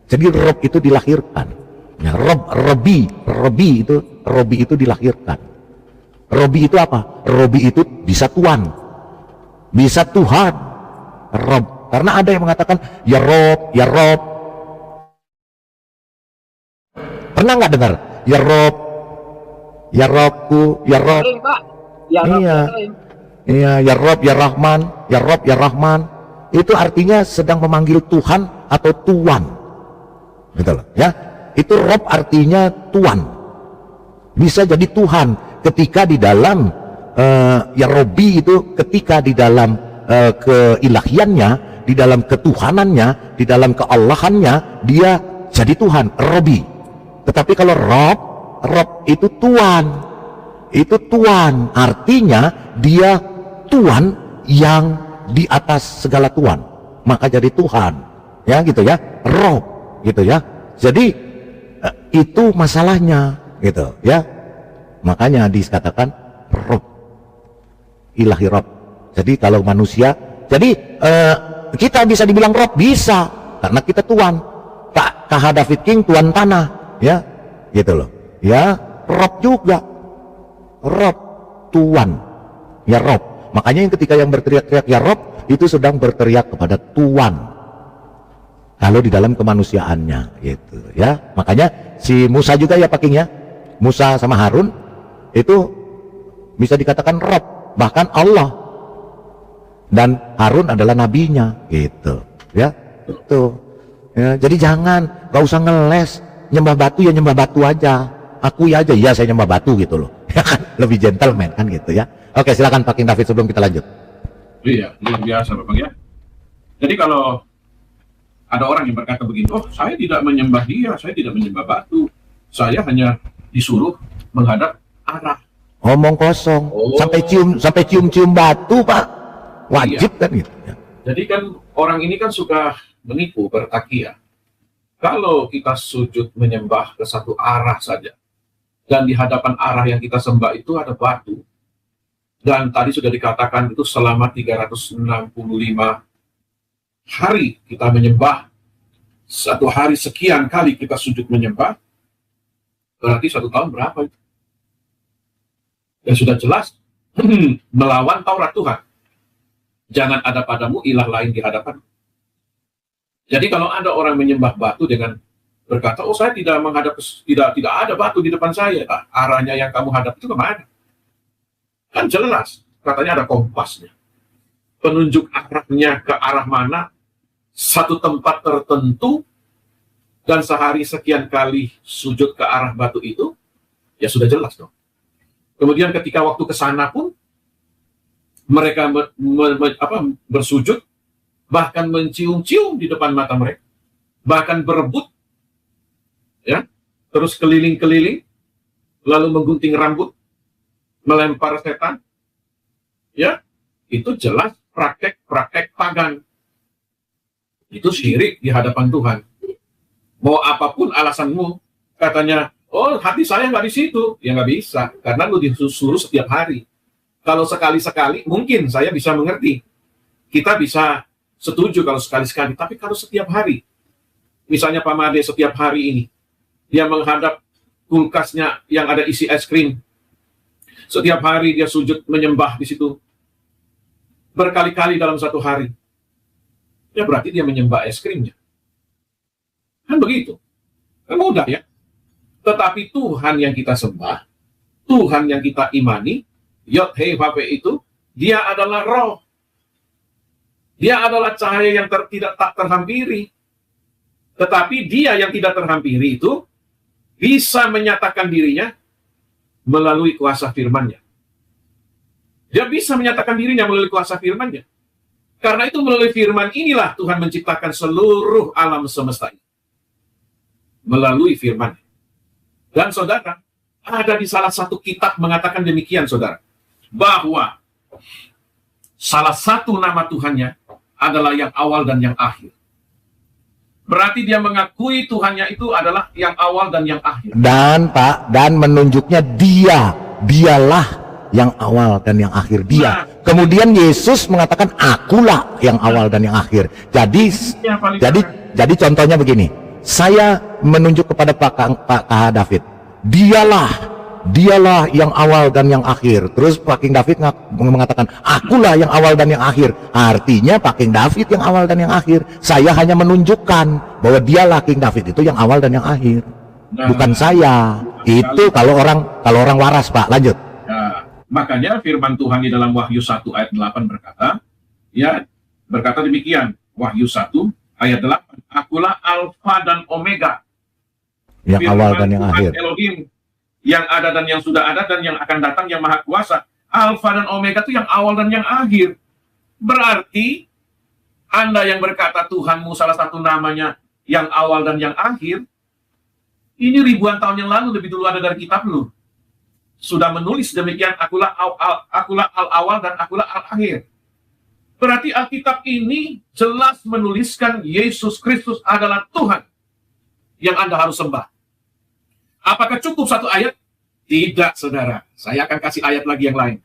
jadi Rob itu dilahirkan. Ya, Robi itu dilahirkan. Robi itu apa? Robi itu bisa Tuhan, bisa Tuhan. Rob, karena ada yang mengatakan ya Rob, ya Rob. Pernah nggak dengar ya Rob, ya Robku, ya Rob? Sering, Pak. Ya, Rob, Iya. sering. Iya, ya Rob, ya Rahman, ya Rob, ya Rahman. Itu artinya sedang memanggil Tuhan atau Tuan. Gitu loh, ya. Itu Rob artinya Tuan. Bisa jadi Tuhan ketika di dalam ya Robi itu ketika di dalam keilahiannya, di dalam ketuhanannya, di dalam keallahannya, dia jadi Tuhan, Robi. Tetapi kalau Rob itu Tuan. Itu Tuan, artinya dia Tuan yang di atas segala Tuan, maka jadi Tuhan, ya gitu ya, Rob, gitu ya. Jadi itu masalahnya, gitu ya. Makanya dikatakan Rob, ilahi Rob. Jadi kalau manusia, jadi kita bisa dibilang Rob, bisa, karena kita Tuan. Kak David King Tuan tanah, ya, gitu loh, ya. Rob juga, Rob, Tuan, ya Rob. Makanya yang ketika yang berteriak-teriak ya Rob itu sedang berteriak kepada Tuan. Kalau di dalam kemanusiaannya, gitu ya. Makanya si Musa juga ya Pak King ya, Musa sama Harun itu bisa dikatakan Rob, bahkan Allah. Dan Harun adalah nabinya, gitu ya. Itu ya, jadi jangan, gak usah ngeles, nyembah batu ya nyembah batu aja, akui aja ya saya nyembah batu, gitu loh. Ya kan, lebih gentleman kan, gitu ya. Oke, silakan Pak King David sebelum kita lanjut. Iya, luar biasa Bapak ya. Jadi kalau ada orang yang berkata begini, oh saya tidak menyembah dia, saya tidak menyembah batu, saya hanya disuruh menghadap arah. Ngomong kosong, Oh. sampai cium batu Pak, wajib kan gitu ya. Jadi kan orang ini kan suka menipu, bertakia. Kalau kita sujud menyembah ke satu arah saja, dan di hadapan arah yang kita sembah itu ada batu, dan tadi sudah dikatakan itu selama 365 hari kita menyembah, satu hari sekian kali kita sujud menyembah, berarti 1 tahun berapa itu? Ya sudah jelas melawan Taurat Tuhan. Jangan ada padamu ilah lain di hadapan. Jadi kalau ada orang menyembah batu dengan berkata, oh saya tidak menghadap, tidak ada batu di depan saya, arahnya yang kamu hadap itu kemana? Kan jelas, katanya ada kompasnya. Penunjuk arahnya ke arah mana, satu tempat tertentu, dan sehari sekian kali sujud ke arah batu itu, ya sudah jelas dong. Kemudian ketika waktu ke sana pun, mereka bersujud, bahkan mencium-cium di depan mata mereka, bahkan berebut, ya, terus keliling-keliling, lalu menggunting rambut, melempar setan, ya, itu jelas praktek-praktek pagan. Itu syirik di hadapan Tuhan. Mau apapun alasanmu, katanya, oh hati saya nggak di situ, ya nggak bisa, karena lu disuruh setiap hari. Kalau sekali-sekali, mungkin saya bisa mengerti. Kita bisa setuju kalau sekali-sekali, tapi kalau setiap hari, misalnya Pak Made setiap hari ini, dia menghadap kulkasnya yang ada isi es krim, setiap hari dia sujud menyembah di situ, berkali-kali dalam satu hari, ya berarti dia menyembah es krimnya. Kan begitu. Kan mudah ya. Tetapi Tuhan yang kita sembah, Tuhan yang kita imani, Yod Hei Vape itu, dia adalah roh. Dia adalah cahaya yang tidak tak terhampiri. Tetapi dia yang tidak terhampiri itu bisa menyatakan dirinya melalui kuasa firman-Nya. Dia bisa menyatakan dirinya melalui kuasa firman-Nya. Karena itu melalui firman inilah Tuhan menciptakan seluruh alam semesta ini. Melalui firman. Dan saudara, ada di salah satu kitab mengatakan demikian saudara, bahwa salah satu nama Tuhannya adalah yang awal dan yang akhir. Berarti dia mengakui Tuhannya itu adalah yang awal dan yang akhir. Dan Pak, dan menunjuknya dialah yang awal dan yang akhir, dia. Kemudian Yesus mengatakan akulah yang awal dan yang akhir. Jadi jadi contohnya begini. Saya menunjuk kepada Pak KH David. Dialah yang awal dan yang akhir. Terus Pak King David mengatakan akulah yang awal dan yang akhir. Artinya Pak King David yang awal dan yang akhir. Saya hanya menunjukkan bahwa dialah King David itu yang awal dan yang akhir. Bukan saya. Itu kalau orang waras, Pak. Lanjut. Nah, makanya firman Tuhan di dalam Wahyu 1 ayat 8 berkata demikian. Wahyu 1 ayat 8, akulah Alfa dan Omega, yang firman awal dan yang Tuhan akhir. Elohim, yang ada dan yang sudah ada dan yang akan datang, yang maha kuasa. Alfa dan Omega itu yang awal dan yang akhir. Berarti Anda yang berkata Tuhanmu salah satu namanya yang awal dan yang akhir, ini ribuan tahun yang lalu, lebih dulu ada dari kitab lu, sudah menulis demikian, akulah al-awal dan akulah al-akhir. Berarti Alkitab ini jelas menuliskan Yesus Kristus adalah Tuhan yang Anda harus sembah. Apakah cukup satu ayat? Tidak, saudara. Saya akan kasih ayat lagi yang lain.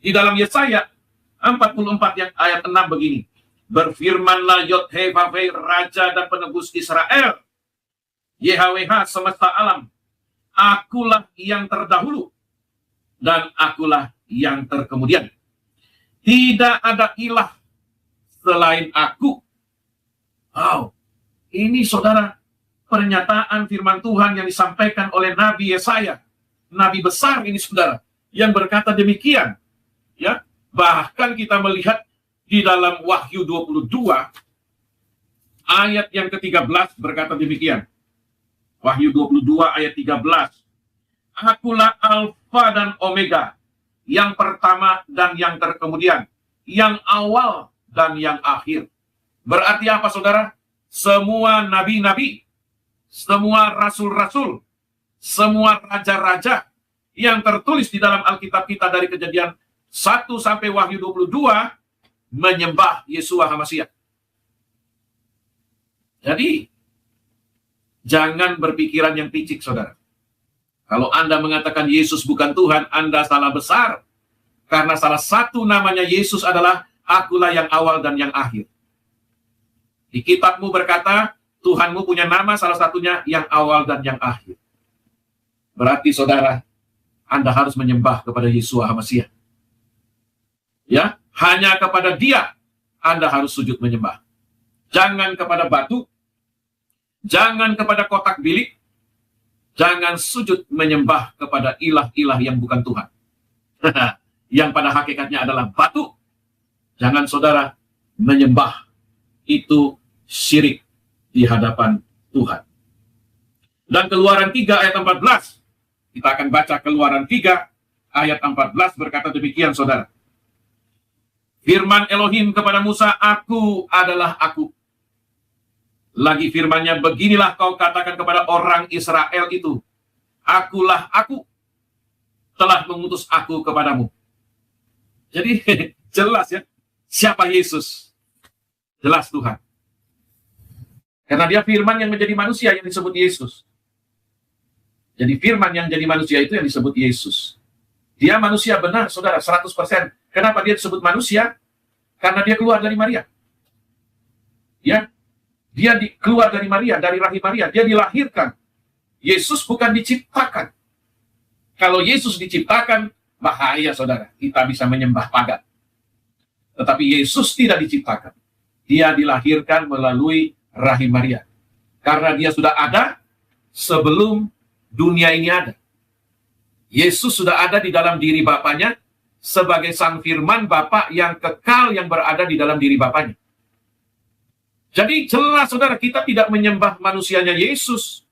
Di dalam Yesaya 44 yang ayat 6 begini. Berfirmanlah Yod-Heh-Vaveh, Raja dan Penebus Israel, YHWH semesta alam, akulah yang terdahulu dan akulah yang terkemudian. Tidak ada ilah selain aku. Wow, ini saudara, pernyataan firman Tuhan yang disampaikan oleh Nabi Yesaya, Nabi besar ini saudara, yang berkata demikian. Ya, bahkan kita melihat di dalam Wahyu 22 ayat yang ke-13 berkata demikian. Wahyu 22 ayat 13. Akulah Alfa dan Omega, yang pertama dan yang terkemudian, yang awal dan yang akhir. Berarti apa saudara? Semua nabi-nabi, semua rasul-rasul, semua raja-raja yang tertulis di dalam Alkitab kita dari Kejadian 1 sampai Wahyu 22 menyembah Yeshua HaMashiach. Jadi jangan berpikiran yang picik, saudara. Kalau Anda mengatakan Yesus bukan Tuhan, Anda salah besar. Karena salah satu namanya Yesus adalah akulah yang awal dan yang akhir. Di kitabmu berkata, Tuhanmu punya nama salah satunya yang awal dan yang akhir. Berarti saudara, Anda harus menyembah kepada Yeshua HaMashiach. Ya, hanya kepada Dia Anda harus sujud menyembah. Jangan kepada batu, jangan kepada kotak bilik, jangan sujud menyembah kepada ilah-ilah yang bukan Tuhan. Yang pada hakikatnya adalah batu. Jangan saudara menyembah. Itu syirik di hadapan Tuhan. Dan Keluaran 3 ayat 14. Kita akan baca Keluaran 3 ayat 14 berkata demikian saudara. Firman Elohim kepada Musa, aku adalah aku. Lagi firmannya, beginilah kau katakan kepada orang Israel itu, akulah aku, telah mengutus aku kepadamu. Jadi jelas ya, siapa Yesus? Jelas Tuhan. Karena dia firman yang menjadi manusia yang disebut Yesus. Jadi firman yang jadi manusia itu yang disebut Yesus. Dia manusia benar, saudara, 100%. Kenapa dia disebut manusia? Karena dia keluar dari Maria. Ya, dia keluar dari Maria, dari rahim Maria. Dia dilahirkan. Yesus bukan diciptakan. Kalau Yesus diciptakan, bahaya saudara. Kita bisa menyembah pagan. Tetapi Yesus tidak diciptakan. Dia dilahirkan melalui rahim Maria. Karena dia sudah ada sebelum dunia ini ada. Yesus sudah ada di dalam diri Bapanya sebagai sang firman Bapa yang kekal yang berada di dalam diri Bapanya. Jadi jelas saudara, kita tidak menyembah manusianya Yesus.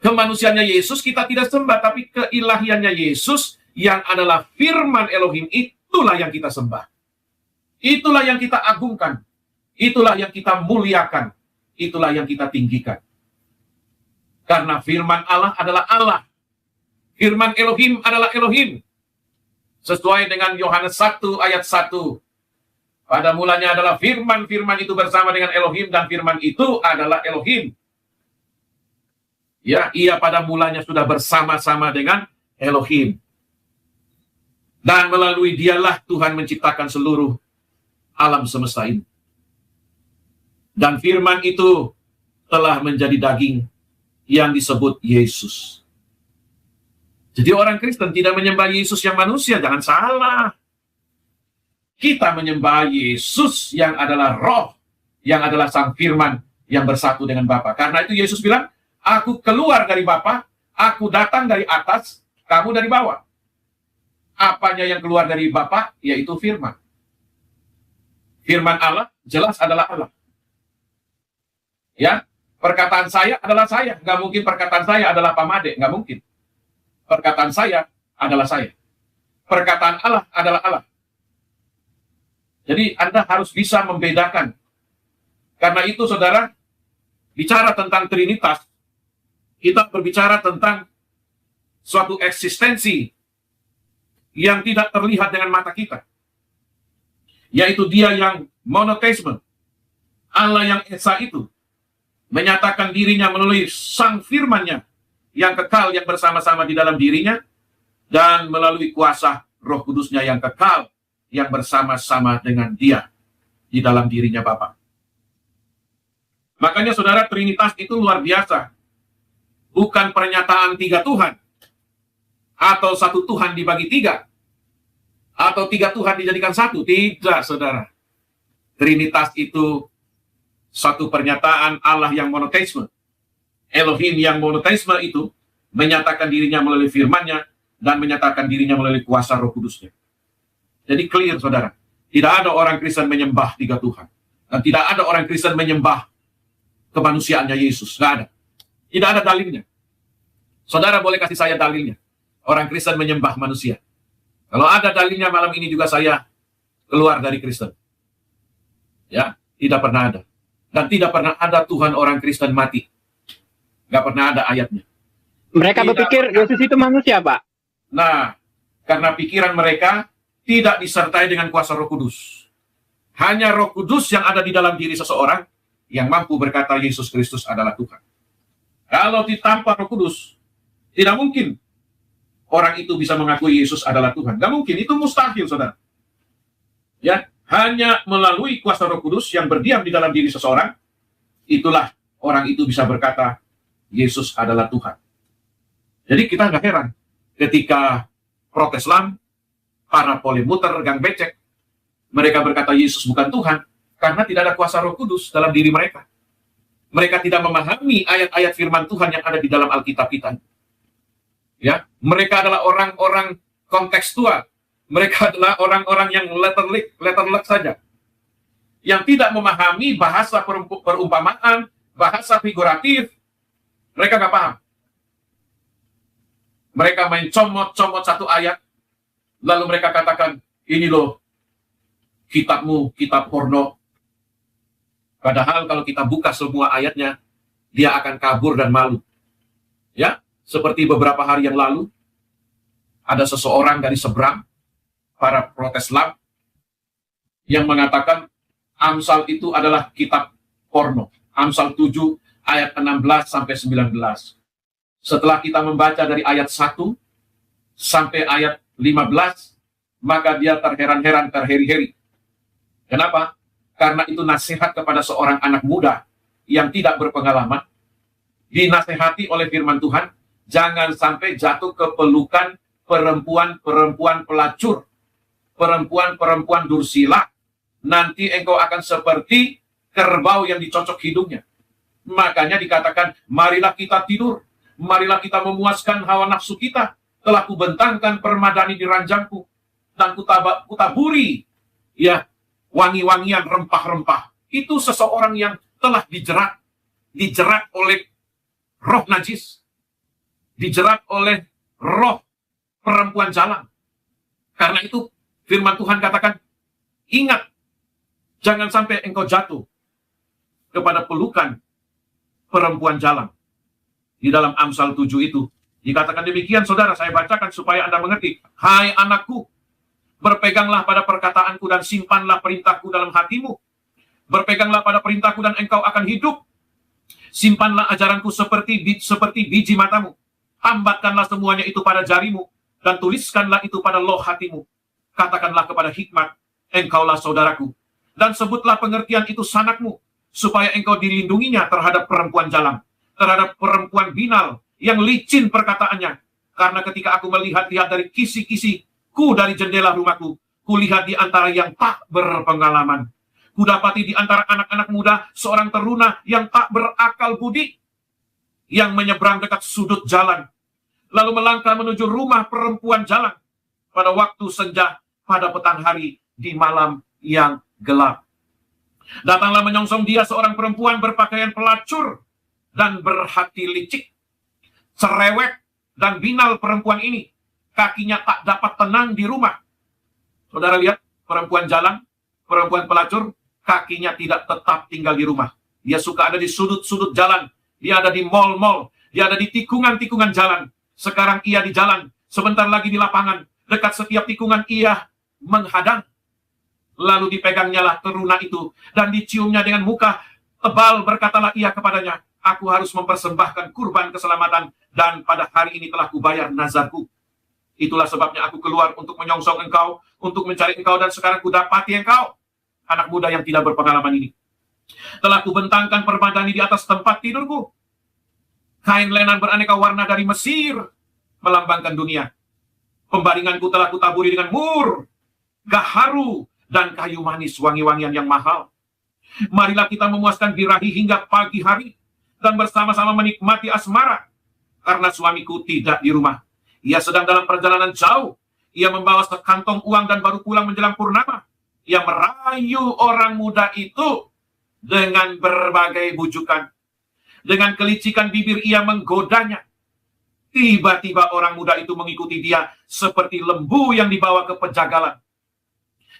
Kemanusiaannya Yesus kita tidak sembah, tapi keilahiannya Yesus yang adalah firman Elohim, itulah yang kita sembah. Itulah yang kita agungkan. Itulah yang kita muliakan. Itulah yang kita tinggikan. Karena firman Allah adalah Allah. Firman Elohim adalah Elohim. Sesuai dengan Yohanes 1 ayat 1. Pada mulanya adalah firman, firman itu bersama dengan Elohim, dan firman itu adalah Elohim. Ya, ia pada mulanya sudah bersama-sama dengan Elohim. Dan melalui dialah Tuhan menciptakan seluruh alam semesta ini. Dan firman itu telah menjadi daging yang disebut Yesus. Jadi orang Kristen tidak menyembah Yesus yang manusia, jangan salah. Kita menyembah Yesus yang adalah roh, yang adalah sang firman yang bersatu dengan Bapa. Karena itu Yesus bilang, aku keluar dari Bapa, aku datang dari atas, kamu dari bawah. Apanya yang keluar dari Bapa? Yaitu firman. Firman Allah jelas adalah Allah. Ya, perkataan saya adalah saya. Nggak mungkin perkataan saya adalah Pak Made, nggak mungkin. Perkataan saya adalah saya. Perkataan Allah adalah Allah. Jadi Anda harus bisa membedakan. Karena itu saudara, bicara tentang Trinitas, kita berbicara tentang suatu eksistensi yang tidak terlihat dengan mata kita. Yaitu dia yang monoteisme. Allah yang esa itu menyatakan dirinya melalui sang firman-Nya yang kekal, yang bersama-sama di dalam dirinya, dan melalui kuasa Roh Kudus-Nya yang kekal, yang bersama-sama dengan dia di dalam dirinya Bapa. Makanya saudara, Trinitas itu luar biasa. Bukan pernyataan 3 Tuhan, atau 1 Tuhan dibagi 3, atau 3 Tuhan dijadikan 1. Tidak, saudara. Trinitas itu satu pernyataan Allah yang monoteisme. Elohim yang monoteisme itu menyatakan dirinya melalui firman-Nya dan menyatakan dirinya melalui kuasa Roh Kudus-Nya. Jadi clear, saudara. Tidak ada orang Kristen menyembah 3 Tuhan. Dan tidak ada orang Kristen menyembah kemanusiaannya Yesus. Nggak ada. Tidak ada dalilnya. Saudara boleh kasih saya dalilnya. Orang Kristen menyembah manusia. Kalau ada dalilnya malam ini juga saya keluar dari Kristen. Ya, tidak pernah ada. Dan tidak pernah ada Tuhan orang Kristen mati. Nggak pernah ada ayatnya. Mereka Tidak berpikir pernah. Yesus itu manusia, Pak. Nah, karena pikiran mereka tidak disertai dengan kuasa Roh Kudus. Hanya Roh Kudus yang ada di dalam diri seseorang yang mampu berkata Yesus Kristus adalah Tuhan. Kalau tanpa Roh Kudus, tidak mungkin orang itu bisa mengakui Yesus adalah Tuhan. Nggak mungkin, itu mustahil, saudara. Ya, hanya melalui kuasa Roh Kudus yang berdiam di dalam diri seseorang, itulah orang itu bisa berkata Yesus adalah Tuhan. Jadi kita nggak heran ketika Protestan, para polimuter, gang becek, mereka berkata Yesus bukan Tuhan, karena tidak ada kuasa Roh Kudus dalam diri mereka. Mereka tidak memahami ayat-ayat firman Tuhan yang ada di dalam Alkitab kita. Ya, mereka adalah orang-orang kontekstual. Mereka adalah orang-orang yang letterlek saja. Yang tidak memahami bahasa perumpamaan, bahasa figuratif. Mereka nggak paham. Mereka main comot-comot satu ayat, lalu mereka katakan, ini loh, kitabmu, kitab porno. Padahal kalau kita buka semua ayatnya, dia akan kabur dan malu. Ya, seperti beberapa hari yang lalu, ada seseorang dari seberang, para Protestan, yang mengatakan Amsal itu adalah kitab porno. Amsal 7 ayat 16 sampai 19. Setelah kita membaca dari ayat 1 sampai ayat 15, maka dia terheran-heran, terheri-heri. Kenapa? Karena itu nasihat kepada seorang anak muda yang tidak berpengalaman, dinasehati oleh firman Tuhan, jangan sampai jatuh ke pelukan perempuan-perempuan pelacur, perempuan-perempuan dursila. Nanti engkau akan seperti kerbau yang dicocok hidungnya. Makanya dikatakan, marilah kita tidur, marilah kita memuaskan hawa nafsu kita. Telah kubentangkan permadani di ranjangku, dan kutaburi ya wangi-wangian rempah-rempah. Itu seseorang yang telah dijerat oleh roh najis, dijerat oleh roh perempuan jalan. Karena itu firman Tuhan katakan, ingat, jangan sampai engkau jatuh kepada pelukan perempuan jalan. Di dalam Amsal 7 itu dikatakan demikian, saudara, saya bacakan supaya Anda mengerti. Hai anakku, Berpeganglah pada perkataanku dan simpanlah perintahku dalam hatimu. Berpeganglah pada perintahku dan engkau akan hidup. Simpanlah ajaranku seperti biji matamu. Tambatkanlah semuanya itu pada jarimu, dan tuliskanlah itu pada loh hatimu. Katakanlah kepada hikmat, engkaulah saudaraku. Dan sebutlah pengertian itu sanakmu, supaya engkau dilindunginya terhadap perempuan jalang, terhadap perempuan binal yang licin perkataannya. Karena ketika aku melihat-lihat dari kisi-kisiku dari jendela rumahku, kulihat di antara yang tak berpengalaman. Kudapati di antara anak-anak muda seorang teruna yang tak berakal budi, yang menyeberang dekat sudut jalan, lalu melangkah menuju rumah perempuan jalan pada waktu senja, pada petang hari, di malam yang gelap. Datanglah menyongsong dia seorang perempuan berpakaian pelacur dan berhati licik. Cerewet dan binal perempuan ini, kakinya tak dapat tenang di rumah. Saudara lihat, perempuan jalan, perempuan pelacur, kakinya tidak tetap tinggal di rumah. Dia suka ada di sudut-sudut jalan, dia ada di mal-mal, dia ada di tikungan-tikungan jalan. Sekarang ia di jalan, sebentar lagi di lapangan. Dekat setiap tikungan ia menghadang. Lalu dipegangnyalah teruna itu, dan diciumnya dengan muka tebal. Berkatalah ia kepadanya, aku harus mempersembahkan kurban keselamatan, dan pada hari ini telah kubayar nazarku. Itulah sebabnya aku keluar untuk menyongsong engkau, untuk mencari engkau, dan sekarang kudapati engkau, anak muda yang tidak berpengalaman ini. Telah kubentangkan permadani di atas tempat tidurku. Kain lenan beraneka warna dari Mesir melambangkan dunia. Pembaringanku telah kutaburi dengan mur, gaharu, dan kayu manis wangi-wangian yang mahal. Marilah kita memuaskan birahi hingga pagi hari, dan bersama-sama menikmati asmara. Karena suamiku tidak di rumah. Ia sedang dalam perjalanan jauh. Ia membawa sekantong uang dan baru pulang menjelang purnama. Ia merayu orang muda itu dengan berbagai bujukan. Dengan kelicikan bibir ia menggodanya. Tiba-tiba orang muda itu mengikuti dia seperti lembu yang dibawa ke pejagalan.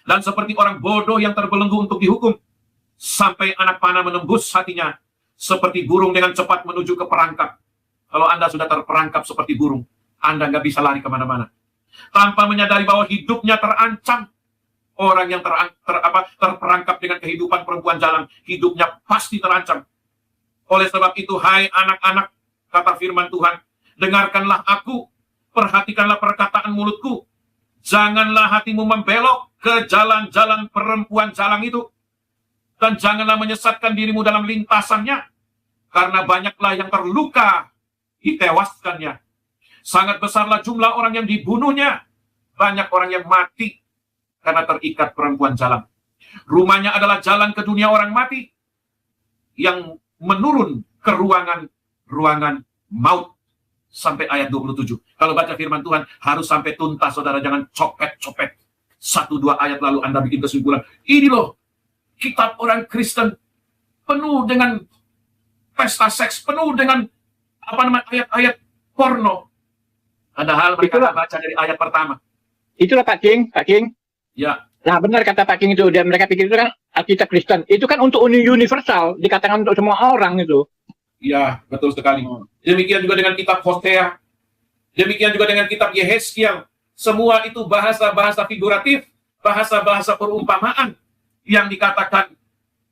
Dan seperti orang bodoh yang terbelenggu untuk dihukum. Sampai anak panah menembus hatinya seperti burung dengan cepat menuju ke perangkap. Kalau Anda sudah terperangkap seperti burung, Anda nggak bisa lari kemana-mana. Tanpa menyadari bahwa hidupnya terancam. Orang yang terperangkap dengan kehidupan perempuan jalan, hidupnya pasti terancam. Oleh sebab itu, hai anak-anak, kata firman Tuhan, dengarkanlah aku, perhatikanlah perkataan mulutku. Janganlah hatimu membelok ke jalan-jalan perempuan jalang itu. Dan janganlah menyesatkan dirimu dalam lintasannya. Karena banyaklah yang terluka, ditewaskannya. Sangat besarlah jumlah orang yang dibunuhnya. Banyak orang yang mati karena terikat perempuan jalan. Rumahnya adalah jalan ke dunia orang mati yang menurun ke ruangan maut. Sampai ayat 27. Kalau baca firman Tuhan harus sampai tuntas, saudara. Jangan copet-copet. 1-2 ayat lalu Anda bikin kesimpulan. Ini loh, kitab orang Kristen penuh dengan pesta seks, penuh dengan ayat-ayat porno. Padahal mereka baca dari ayat pertama. Itulah Pak King. Ya. Nah benar kata Pak King itu, dan mereka pikir itu kan Alkitab Kristen. Itu kan untuk universal, dikatakan untuk semua orang itu. Ya, betul sekali. Demikian juga dengan kitab Hosea. Demikian juga dengan kitab Yehezkiel. Semua itu bahasa-bahasa figuratif, bahasa-bahasa perumpamaan yang dikatakan,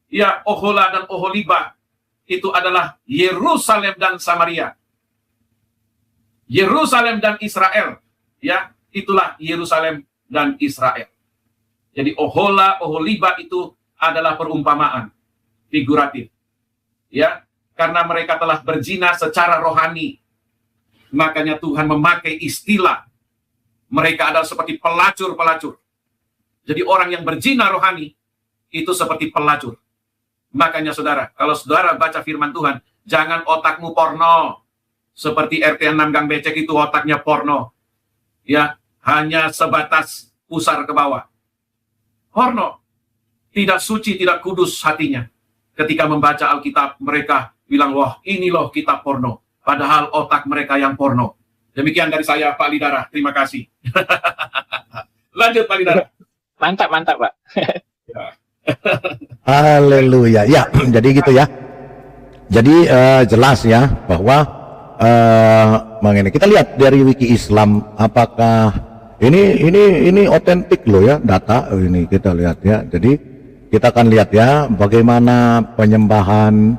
ya, Ohola dan Oholiba itu adalah Yerusalem dan Samaria. Yerusalem dan Israel. Ya, itulah Yerusalem dan Israel. Jadi Ohola, Oholiba itu adalah perumpamaan figuratif. Ya, karena mereka telah berzina secara rohani. Makanya Tuhan memakai istilah mereka adalah seperti pelacur-pelacur. Jadi orang yang berzina rohani itu seperti pelacur. Makanya saudara, kalau saudara baca firman Tuhan, jangan otakmu porno. Seperti RT 6 Gang Becek itu otaknya porno. Ya, hanya sebatas pusar ke bawah. Porno. Tidak suci, tidak kudus hatinya. Ketika membaca Alkitab, mereka bilang, wah ini loh kitab porno. Padahal otak mereka yang porno. Demikian dari saya, Pak Lidara. Terima kasih. Lanjut, Pak Lidara. Mantap, Pak. Haleluya. Ya, jadi gitu ya. Jadi jelas ya bahwa mengenai kita lihat dari wiki Islam, apakah Ini otentik loh ya, data ini kita lihat ya. Jadi kita akan lihat ya bagaimana penyembahan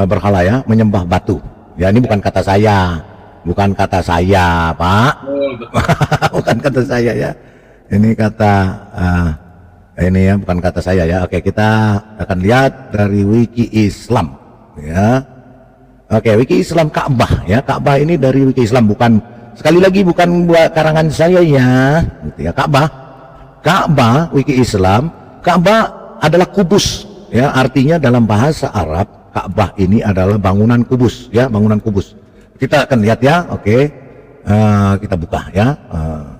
berhala ya, menyembah batu. Ya ini bukan kata saya, Pak. Bukan kata saya ya. Ini kata ini ya, bukan kata saya ya. Oke, kita akan lihat dari Wiki Islam ya. Oke, Wiki Islam Ka'bah ya. Ka'bah ini dari Wiki Islam, bukan, sekali lagi bukan buat karangan saya ya. Gitu ya, Ka'bah Wiki Islam, Ka'bah adalah kubus ya. Artinya dalam bahasa Arab Ka'bah ini adalah bangunan kubus ya, bangunan kubus. Kita akan lihat ya. Oke. Kita buka ya.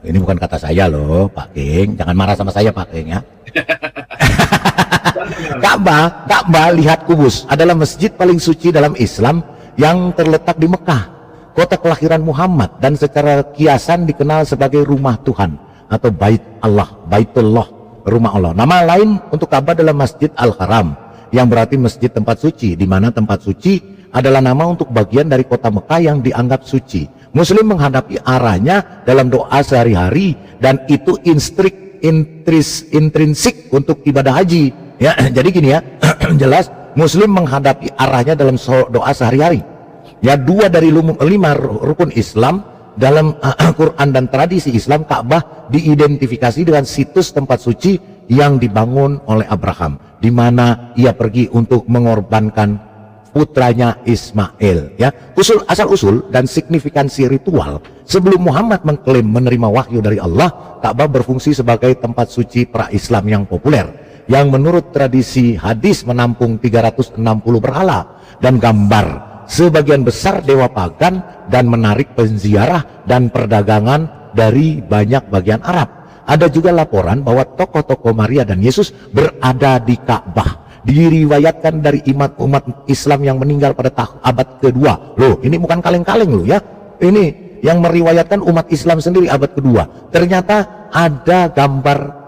Ini bukan kata saya loh, Pak King. Jangan marah sama saya, Pak King ya. Ka'bah lihat kubus adalah masjid paling suci dalam Islam yang terletak di Mekah, kota kelahiran Muhammad, dan secara kiasan dikenal sebagai rumah Tuhan atau Bait Allah, Baitullah, rumah Allah. Nama lain untuk Ka'bah adalah Masjid Al-Haram, yang berarti masjid tempat suci, di mana tempat suci adalah nama untuk bagian dari kota Mekah yang dianggap suci. Muslim menghadapi arahnya dalam doa sehari-hari, dan itu intrinsik untuk ibadah haji ya. Jadi gini ya, jelas Muslim menghadapi arahnya dalam doa sehari-hari ya. 2 dari 5 rukun Islam dalam Quran dan tradisi Islam, Ka'bah diidentifikasi dengan situs tempat suci yang dibangun oleh Abraham, di mana ia pergi untuk mengorbankan putranya Ismail ya. Asal-usul dan signifikansi ritual sebelum Muhammad mengklaim menerima wahyu dari Allah, Ka'bah berfungsi sebagai tempat suci pra-Islam yang populer, yang menurut tradisi hadis menampung 360 berhala dan gambar, sebagian besar dewa pagan, dan menarik penziarah dan perdagangan dari banyak bagian Arab. Ada juga laporan bahwa tokoh-tokoh Maria dan Yesus berada di Ka'bah. Diriwayatkan dari umat Islam yang meninggal pada abad kedua. Loh, ini bukan kaleng-kaleng loh ya. Ini yang meriwayatkan umat Islam sendiri abad kedua. Ternyata ada gambar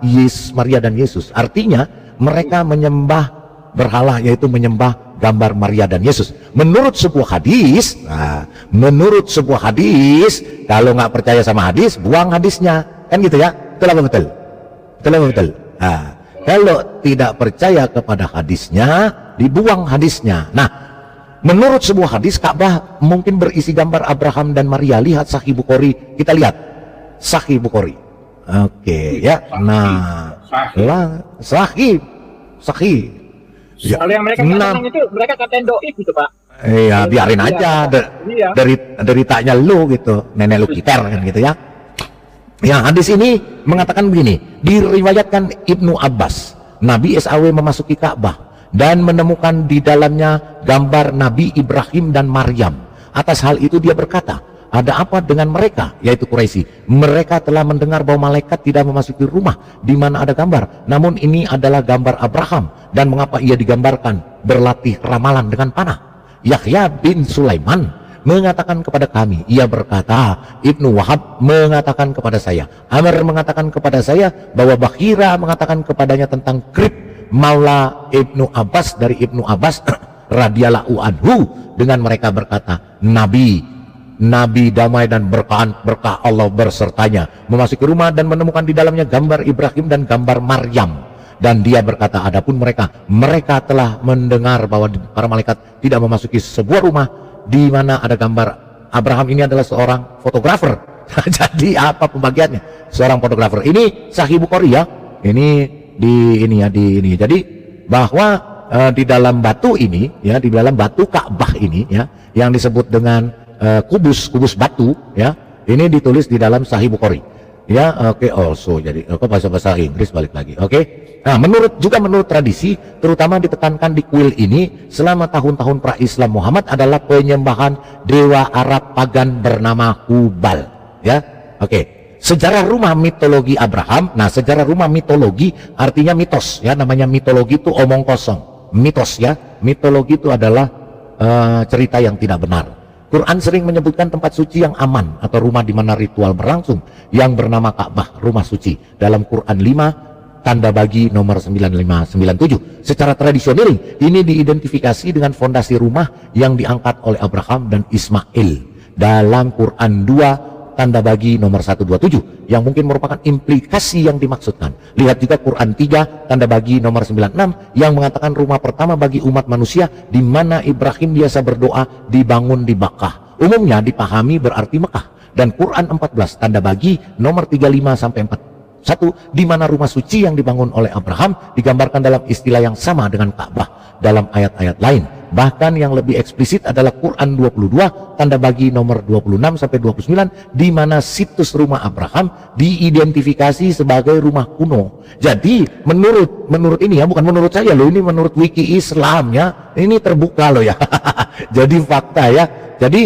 Maria dan Yesus. Artinya mereka menyembah berhala, yaitu menyembah gambar Maria dan Yesus. Menurut sebuah hadis, kalau nggak percaya sama hadis, buang hadisnya, kan gitu ya. Betul apa betul? Betul apa betul? Kalau tidak percaya kepada hadisnya, dibuang hadisnya. Nah, menurut sebuah hadis, Ka'bah mungkin berisi gambar Abraham dan Maria. Lihat Sahih Bukhari, kita lihat Sahih Bukhari. Oke ya. Nah, Sahih. Kalau yang mereka katakan itu, mereka katain doib gitu, Pak. Iya, biarin aja. Dari deritanya lu gitu, nenek lu kiper kan gitu ya. Ya, hadis ini mengatakan begini, diriwayatkan Ibnu Abbas, Nabi SAW memasuki Ka'bah dan menemukan di dalamnya gambar Nabi Ibrahim dan Maryam. Atas hal itu dia berkata, ada apa dengan mereka, yaitu Quraisy? Mereka telah mendengar bahwa malaikat tidak memasuki rumah di mana ada gambar, namun ini adalah gambar Abraham, dan mengapa ia digambarkan berlatih ramalan dengan panah? Yahya bin Sulaiman mengatakan kepada kami, ia berkata, Ibnu Wahab mengatakan kepada saya, Amr mengatakan kepada saya, bahwa Bakhira mengatakan kepadanya tentang Krib Maula Ibnu Abbas dari Ibnu Abbas radhiyallahu anhu, dengan mereka berkata, Nabi damai dan berkah Allah bersertanya memasuki rumah dan menemukan di dalamnya gambar Ibrahim dan gambar Maryam, dan dia berkata, adapun mereka telah mendengar bahwa para malaikat tidak memasuki sebuah rumah di mana ada gambar Abraham. Ini adalah seorang fotografer. Jadi apa pembagiannya? Seorang fotografer. Ini Sahih Bukhari ya. Jadi bahwa di dalam batu ini ya, di dalam batu Ka'bah ini ya, yang disebut dengan kubus batu ya, ini ditulis di dalam Sahih Bukhari ya. Oke, also jadi bahasa Inggris balik lagi. Oke. Nah, menurut tradisi, terutama ditekankan di kuil ini selama tahun-tahun pra-Islam Muhammad, adalah penyembahan dewa Arab pagan bernama Hubal ya. Oke. Sejarah rumah mitologi Abraham. Nah, sejarah rumah mitologi artinya mitos ya, namanya mitologi itu omong kosong, mitos ya. Mitologi itu adalah cerita yang tidak benar. Quran sering menyebutkan tempat suci yang aman atau rumah di mana ritual berlangsung yang bernama Ka'bah, rumah suci, dalam Quran 5 tanda bagi nomor 9597. Secara tradisional ini diidentifikasi dengan fondasi rumah yang diangkat oleh Abraham dan Ismail. Dalam Quran 2 tanda bagi nomor 127 yang mungkin merupakan implikasi yang dimaksudkan. Lihat juga Quran 3 tanda bagi nomor 96 yang mengatakan rumah pertama bagi umat manusia di mana Ibrahim biasa berdoa dibangun di Makkah. Umumnya dipahami berarti Mekah. Dan Quran 14 tanda bagi nomor 35 sampai 41 di mana rumah suci yang dibangun oleh Abraham digambarkan dalam istilah yang sama dengan Ka'bah dalam ayat-ayat lain. Bahkan yang lebih eksplisit adalah Quran 22 tanda bagi nomor 26 sampai 29 di mana situs rumah Abraham diidentifikasi sebagai rumah kuno. Jadi menurut ini ya, bukan menurut saya loh, ini menurut wiki Islam ya. Ini terbuka loh ya. Jadi fakta ya. Jadi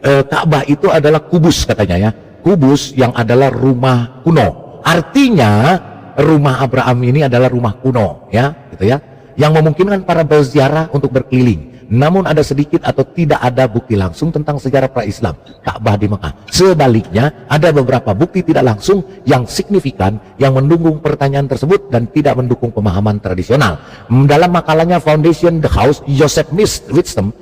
Ka'bah itu adalah kubus katanya ya. Kubus yang adalah rumah kuno. Artinya rumah Abraham ini adalah rumah kuno ya, gitu ya. Yang memungkinkan para berziarah untuk berkeliling. Namun ada sedikit atau tidak ada bukti langsung tentang sejarah pra-Islam Ka'bah di Mekah. Sebaliknya, ada beberapa bukti tidak langsung yang signifikan yang mendukung pertanyaan tersebut dan tidak mendukung pemahaman tradisional. Dalam makalahnya Foundation the House, Joseph Whitstone,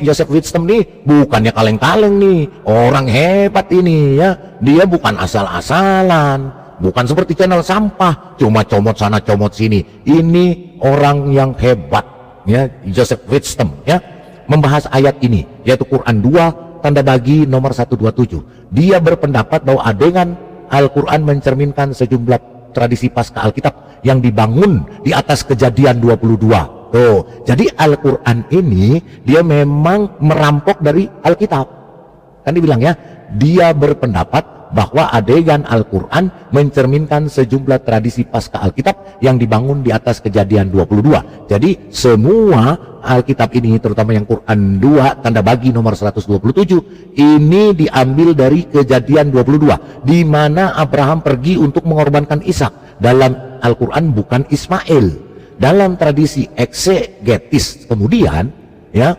Joseph Whitstone nih bukannya kaleng-kaleng nih, orang hebat ini ya. Dia bukan asal-asalan. Bukan seperti channel sampah, cuma comot sana comot sini. Ini orang yang hebat ya, Joseph Whitstone ya, membahas ayat ini yaitu Quran 2 tanda bagi nomor 127. Dia berpendapat bahwa adegan Al-Quran mencerminkan sejumlah tradisi pasca Alkitab yang dibangun di atas Kejadian 22. Tuh, jadi Al-Quran ini dia memang merampok dari Alkitab. Kan dibilang ya, dia berpendapat bahwa adegan Al-Quran mencerminkan sejumlah tradisi pasca Alkitab yang dibangun di atas Kejadian 22. Jadi semua Alkitab ini, terutama yang Quran 2 tanda bagi nomor 127, ini diambil dari Kejadian 22 di mana Abraham pergi untuk mengorbankan Ishak. Dalam Al-Quran bukan Ismail. Dalam tradisi eksegetis kemudian ya,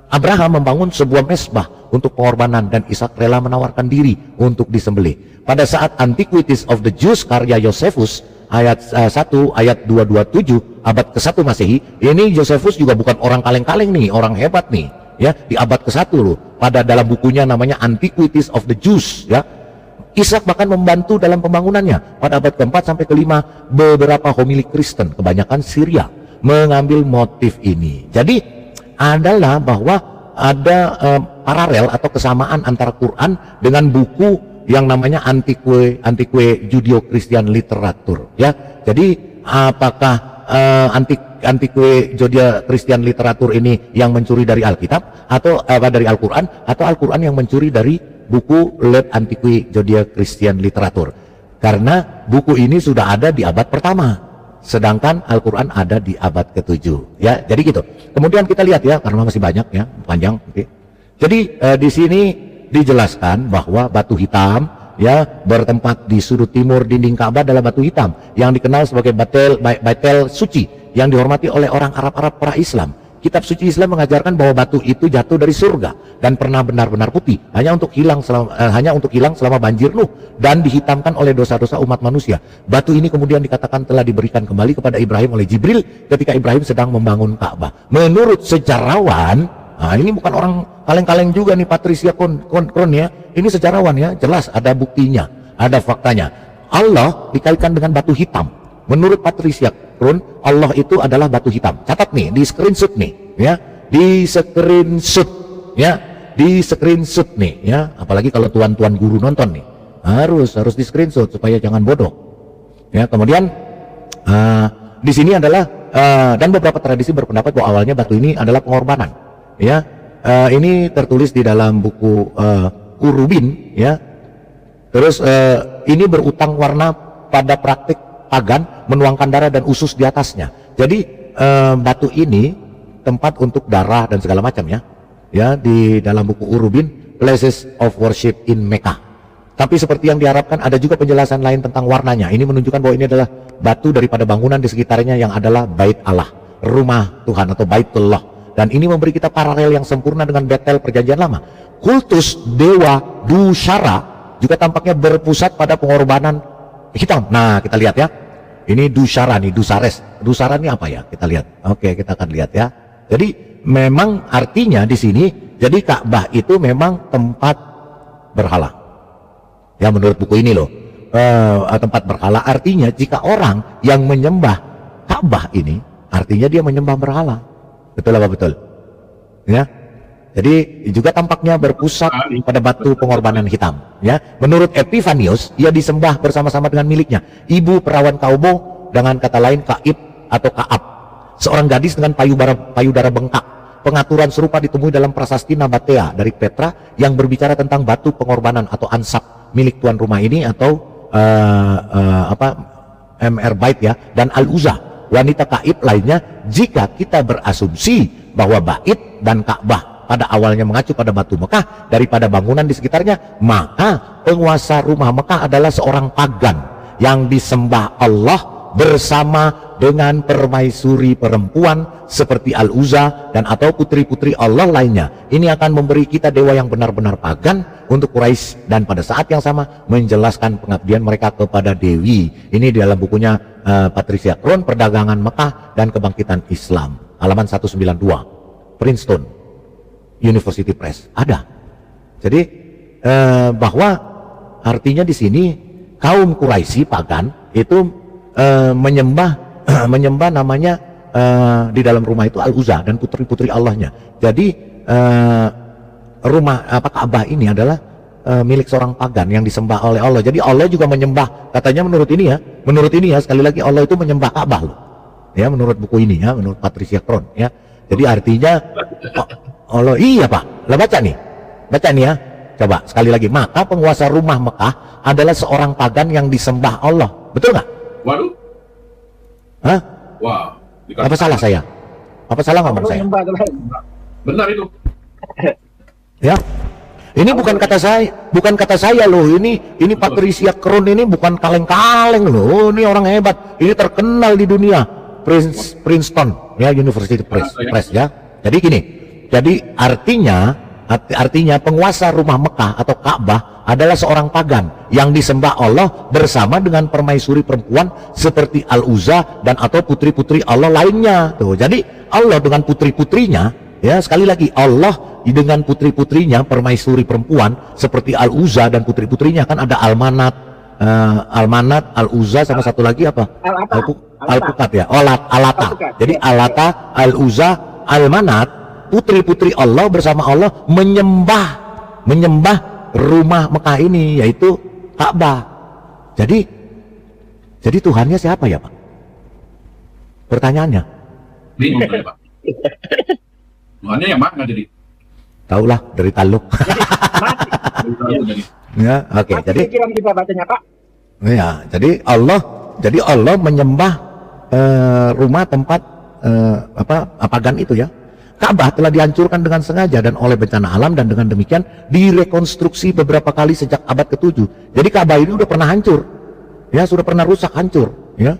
Abraham membangun sebuah mesbah untuk pengorbanan dan Ishak rela menawarkan diri untuk disembelih. Pada saat Antiquities of the Jews karya Josephus ayat 1 ayat 227 abad ke-1 Masehi, ini Josephus juga bukan orang kaleng-kaleng nih, orang hebat nih ya, di abad ke-1 loh. Pada dalam bukunya namanya Antiquities of the Jews ya. Ishak bahkan membantu dalam pembangunannya. Pada abad ke-4 sampai ke-5 beberapa homili Kristen kebanyakan Syria mengambil motif ini. Jadi adalah bahwa ada paralel atau kesamaan antara Quran dengan buku yang namanya Antique Judeo-Christian Literature ya. Jadi apakah Antique Judeo-Christian Literature ini yang mencuri dari Alkitab atau dari Al-Quran, atau Al-Quran yang mencuri dari buku Let Antique Judeo-Christian Literature? Karena buku ini sudah ada di abad pertama, sedangkan Al-Quran ada di abad ke-7 ya. Jadi gitu. Kemudian kita lihat ya, karena masih banyak ya, panjang. Okay. Jadi di sini dijelaskan bahwa batu hitam ya bertempat di sudut timur dinding Ka'bah adalah batu hitam yang dikenal sebagai Baitul Suci yang dihormati oleh orang Arab pra-Islam. Kitab suci Islam mengajarkan bahwa batu itu jatuh dari surga dan pernah benar-benar putih hanya untuk hilang selama banjir Nuh dan dihitamkan oleh dosa-dosa umat manusia. Batu ini kemudian dikatakan telah diberikan kembali kepada Ibrahim oleh Jibril ketika Ibrahim sedang membangun Ka'bah. Menurut sejarawan, ini bukan orang kaleng-kaleng juga nih, Patricia Kron ya, ini sejarawan ya, jelas ada buktinya, ada faktanya. Allah dikaitkan dengan batu hitam. Menurut Patricia Kron, Allah itu adalah batu hitam. Catat nih, di screenshot nih ya, di screenshot nih ya, apalagi kalau tuan-tuan guru nonton nih, harus di screenshot supaya jangan bodoh ya. Kemudian di sini adalah dan beberapa tradisi berpendapat bahwa awalnya batu ini adalah pengorbanan ya. Ini tertulis di dalam buku Urubin ya. Terus ini berutang warna pada praktik pagan menuangkan darah dan usus di atasnya. Jadi batu ini tempat untuk darah dan segala macam ya. Ya, di dalam buku Urubin, Places of Worship in Mecca. Tapi seperti yang diharapkan ada juga penjelasan lain tentang warnanya. Ini menunjukkan bahwa ini adalah batu daripada bangunan di sekitarnya yang adalah Bait Allah, rumah Tuhan atau Baitullah. Dan ini memberi kita paralel yang sempurna dengan Betel Perjanjian Lama. Kultus dewa Dushara juga tampaknya berpusat pada pengorbanan hitam. Nah, kita lihat ya. Ini Dushara nih, Dusares. Dushara ini apa ya? Kita lihat. Oke, kita akan lihat ya. Jadi memang artinya di sini, jadi Ka'bah itu memang tempat berhala. Ya, menurut buku ini loh, tempat berhala artinya jika orang yang menyembah Ka'bah ini, artinya dia menyembah berhala. Betul apa betul? Ya. Jadi juga tampaknya berpusat pada batu pengorbanan hitam. Ya, menurut Epifanius, ia disembah bersama-sama dengan miliknya, ibu perawan Kaubo, dengan kata lain Kaib atau Kaab, seorang gadis dengan payudara bengkak. Pengaturan serupa ditemui dalam prasasti Nabatea dari Petra yang berbicara tentang batu pengorbanan atau ansab milik tuan rumah ini, atau MR Bait ya, dan Al-Uzza, wanita Kaib lainnya. Jika kita berasumsi bahwa Bait dan Ka'bah pada awalnya mengacu pada batu Mekah daripada bangunan di sekitarnya, maka penguasa rumah Mekah adalah seorang pagan yang disembah Allah bersama dengan permaisuri perempuan seperti Al-Uzza dan atau putri-putri Allah lainnya. Ini akan memberi kita dewa yang benar-benar pagan untuk Quraisy, dan pada saat yang sama menjelaskan pengabdian mereka kepada Dewi. Ini di dalam bukunya Patricia Crohn, Perdagangan Mekah dan Kebangkitan Islam, halaman 192, Princeton University Press, ada. Jadi bahwa artinya di sini kaum Quraisy pagan itu menyembah namanya di dalam rumah itu Al-Uzza dan putri-putri Allahnya. Jadi rumah Ka'bah ini adalah milik seorang pagan yang disembah oleh Allah. Jadi Allah juga menyembah, katanya menurut ini ya, sekali lagi Allah itu menyembah Ka'bah loh. Ya, menurut buku ini ya, menurut Patricia Crohn ya. Jadi artinya Allah, iya Pak, lah baca nih ya, coba sekali lagi. Maka penguasa rumah Mekah adalah seorang pagan yang disembah Allah, betul nggak? Waduh. Hah? Wah. Apa salah saya? Apa salah ngomong saya? Benar itu. Ya, ini bukan kata saya loh. Ini Patricia Crohn ini bukan kaleng-kaleng loh. Ini orang hebat. Ini terkenal di dunia. Princeton ya, University Press ya. Jadi gini. Jadi artinya penguasa rumah Mekah atau Ka'bah adalah seorang pagan yang disembah Allah bersama dengan permaisuri perempuan seperti Al-Uzza dan atau putri-putri Allah lainnya. Tuh, jadi Allah dengan putri-putrinya, ya sekali lagi, Allah dengan putri-putrinya permaisuri perempuan seperti Al-Uzza dan putri-putrinya, kan ada Almanat, Al-Uzza, sama satu lagi apa? Al-Pukat ya, Alata. Jadi Alata, Al-Uzza, Almanat, putri-putri Allah bersama Allah menyembah rumah Mekah ini, yaitu Ka'bah. Jadi Tuhannya siapa ya Pak? Pertanyaannya. Bingung kan Pak? Tuhannya yang mana jadi? Taulah dari Taluk. Ya, oke. Jadi kita bacanya Pak. Ya, jadi Allah menyembah rumah tempat pagan itu ya. Ka'bah telah dihancurkan dengan sengaja dan oleh bencana alam, dan dengan demikian direkonstruksi beberapa kali sejak abad ke-7. Jadi Ka'bah ini udah pernah hancur. Ya, sudah pernah rusak, hancur, ya.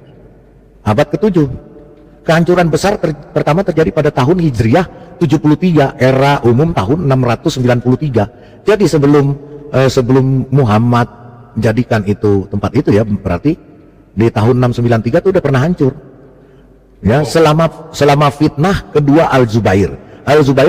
Abad ke-7. Kehancuran besar pertama terjadi pada tahun Hijriah 73, era umum tahun 693. Jadi sebelum Muhammad jadikan itu tempat itu ya, berarti di tahun 693 itu udah pernah hancur. Ya, selama fitnah kedua Al-Zubair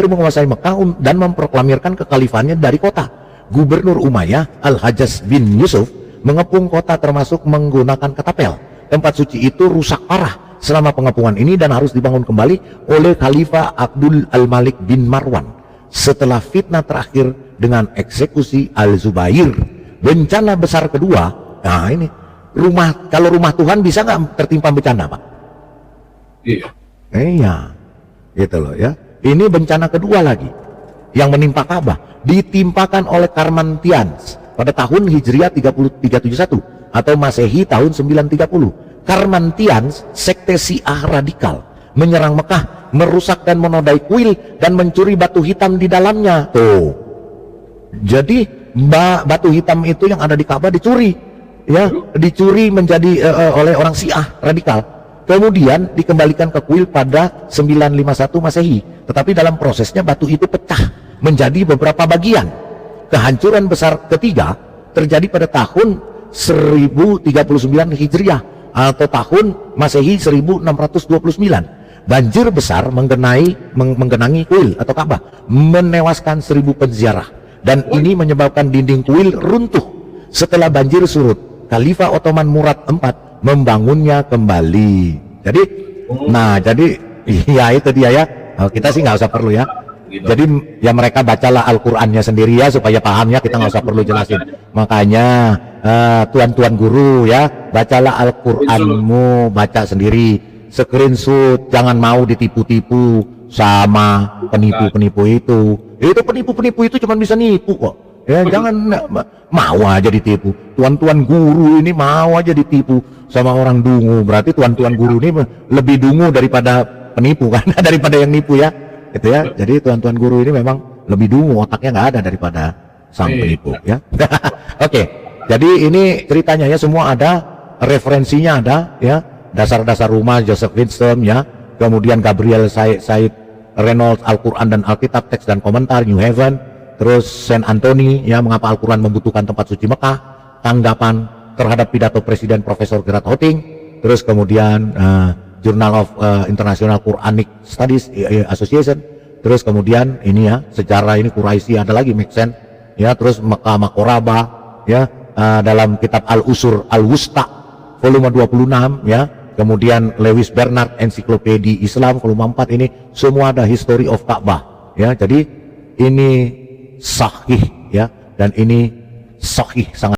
menguasai Mekah dan memproklamirkan kekhalifahannya dari kota. Gubernur Umayyah Al-Hajjaj bin Yusuf mengepung kota termasuk menggunakan ketapel. Tempat suci itu rusak parah selama pengepungan ini dan harus dibangun kembali oleh Khalifah Abdul Al-Malik bin Marwan setelah fitnah terakhir dengan eksekusi Al-Zubair. Bencana besar kedua, nah ini kalau rumah Tuhan bisa nggak tertimpa bencana Pak? Iya, gitu loh ya. Ini bencana kedua lagi yang menimpa Ka'bah, ditimpakan oleh Karmantians pada tahun Hijriah 371 atau Masehi tahun 930. Karmantians, sekte Syiah radikal, menyerang Mekah, merusak dan menodai kuil dan mencuri batu hitam di dalamnya. Tuh, jadi batu hitam itu yang ada di Ka'bah dicuri, ya, dicuri menjadi oleh orang Syiah radikal. Kemudian dikembalikan ke kuil pada 951 Masehi. Tetapi dalam prosesnya batu itu pecah menjadi beberapa bagian. Kehancuran besar ketiga terjadi pada tahun 1039 Hijriah atau tahun Masehi 1629. Banjir besar menggenangi kuil atau Ka'bah, menewaskan 1000 penziarah dan ini menyebabkan dinding kuil runtuh. Setelah banjir surut, Khalifah Ottoman Murad IV membangunnya kembali. Jadi, jadi ya itu dia ya. Kita sih nggak usah perlu ya. Jadi ya mereka bacalah Al-Qur'annya sendiri ya supaya paham ya, kita nggak usah perlu jelasin. Makanya tuan-tuan guru ya, bacalah Al-Qur'anmu, baca sendiri, screenshot, jangan mau ditipu-tipu sama penipu-penipu itu. Itu penipu-penipu itu cuma bisa nipu kok. Ya jangan mau aja ditipu. Tuan-tuan guru ini mau aja ditipu sama orang dungu. Berarti tuan-tuan guru ini lebih dungu daripada penipu kan, daripada yang nipu ya. Gitu ya. Jadi tuan-tuan guru ini memang lebih dungu, otaknya nggak ada daripada sang penipu ya. Oke. Jadi ini ceritanya ya, semua ada, referensinya ada ya. Dasar-dasar rumah Joseph Winston ya. Kemudian Gabriel Said Reynolds, Al-Quran dan Alkitab, teks dan komentar, New Heaven, terus Saint Anthony ya, mengapa Al-Quran membutuhkan tempat suci Mekah, tanggapan terhadap pidato Presiden Profesor Gerard Hotting, terus kemudian Journal of International Quranic Studies Association, terus kemudian ini ya, sejarah ini Quraisy, ada lagi Maxen ya, terus Mekah Makoraba ya, dalam kitab Al-Usur Al-Wusta volume 26 ya. Kemudian Lewis Bernard, Ensiklopedia Islam volume 4, ini semua ada History of Ka'bah ya. Jadi ini sahih ya, dan ini sahih sangat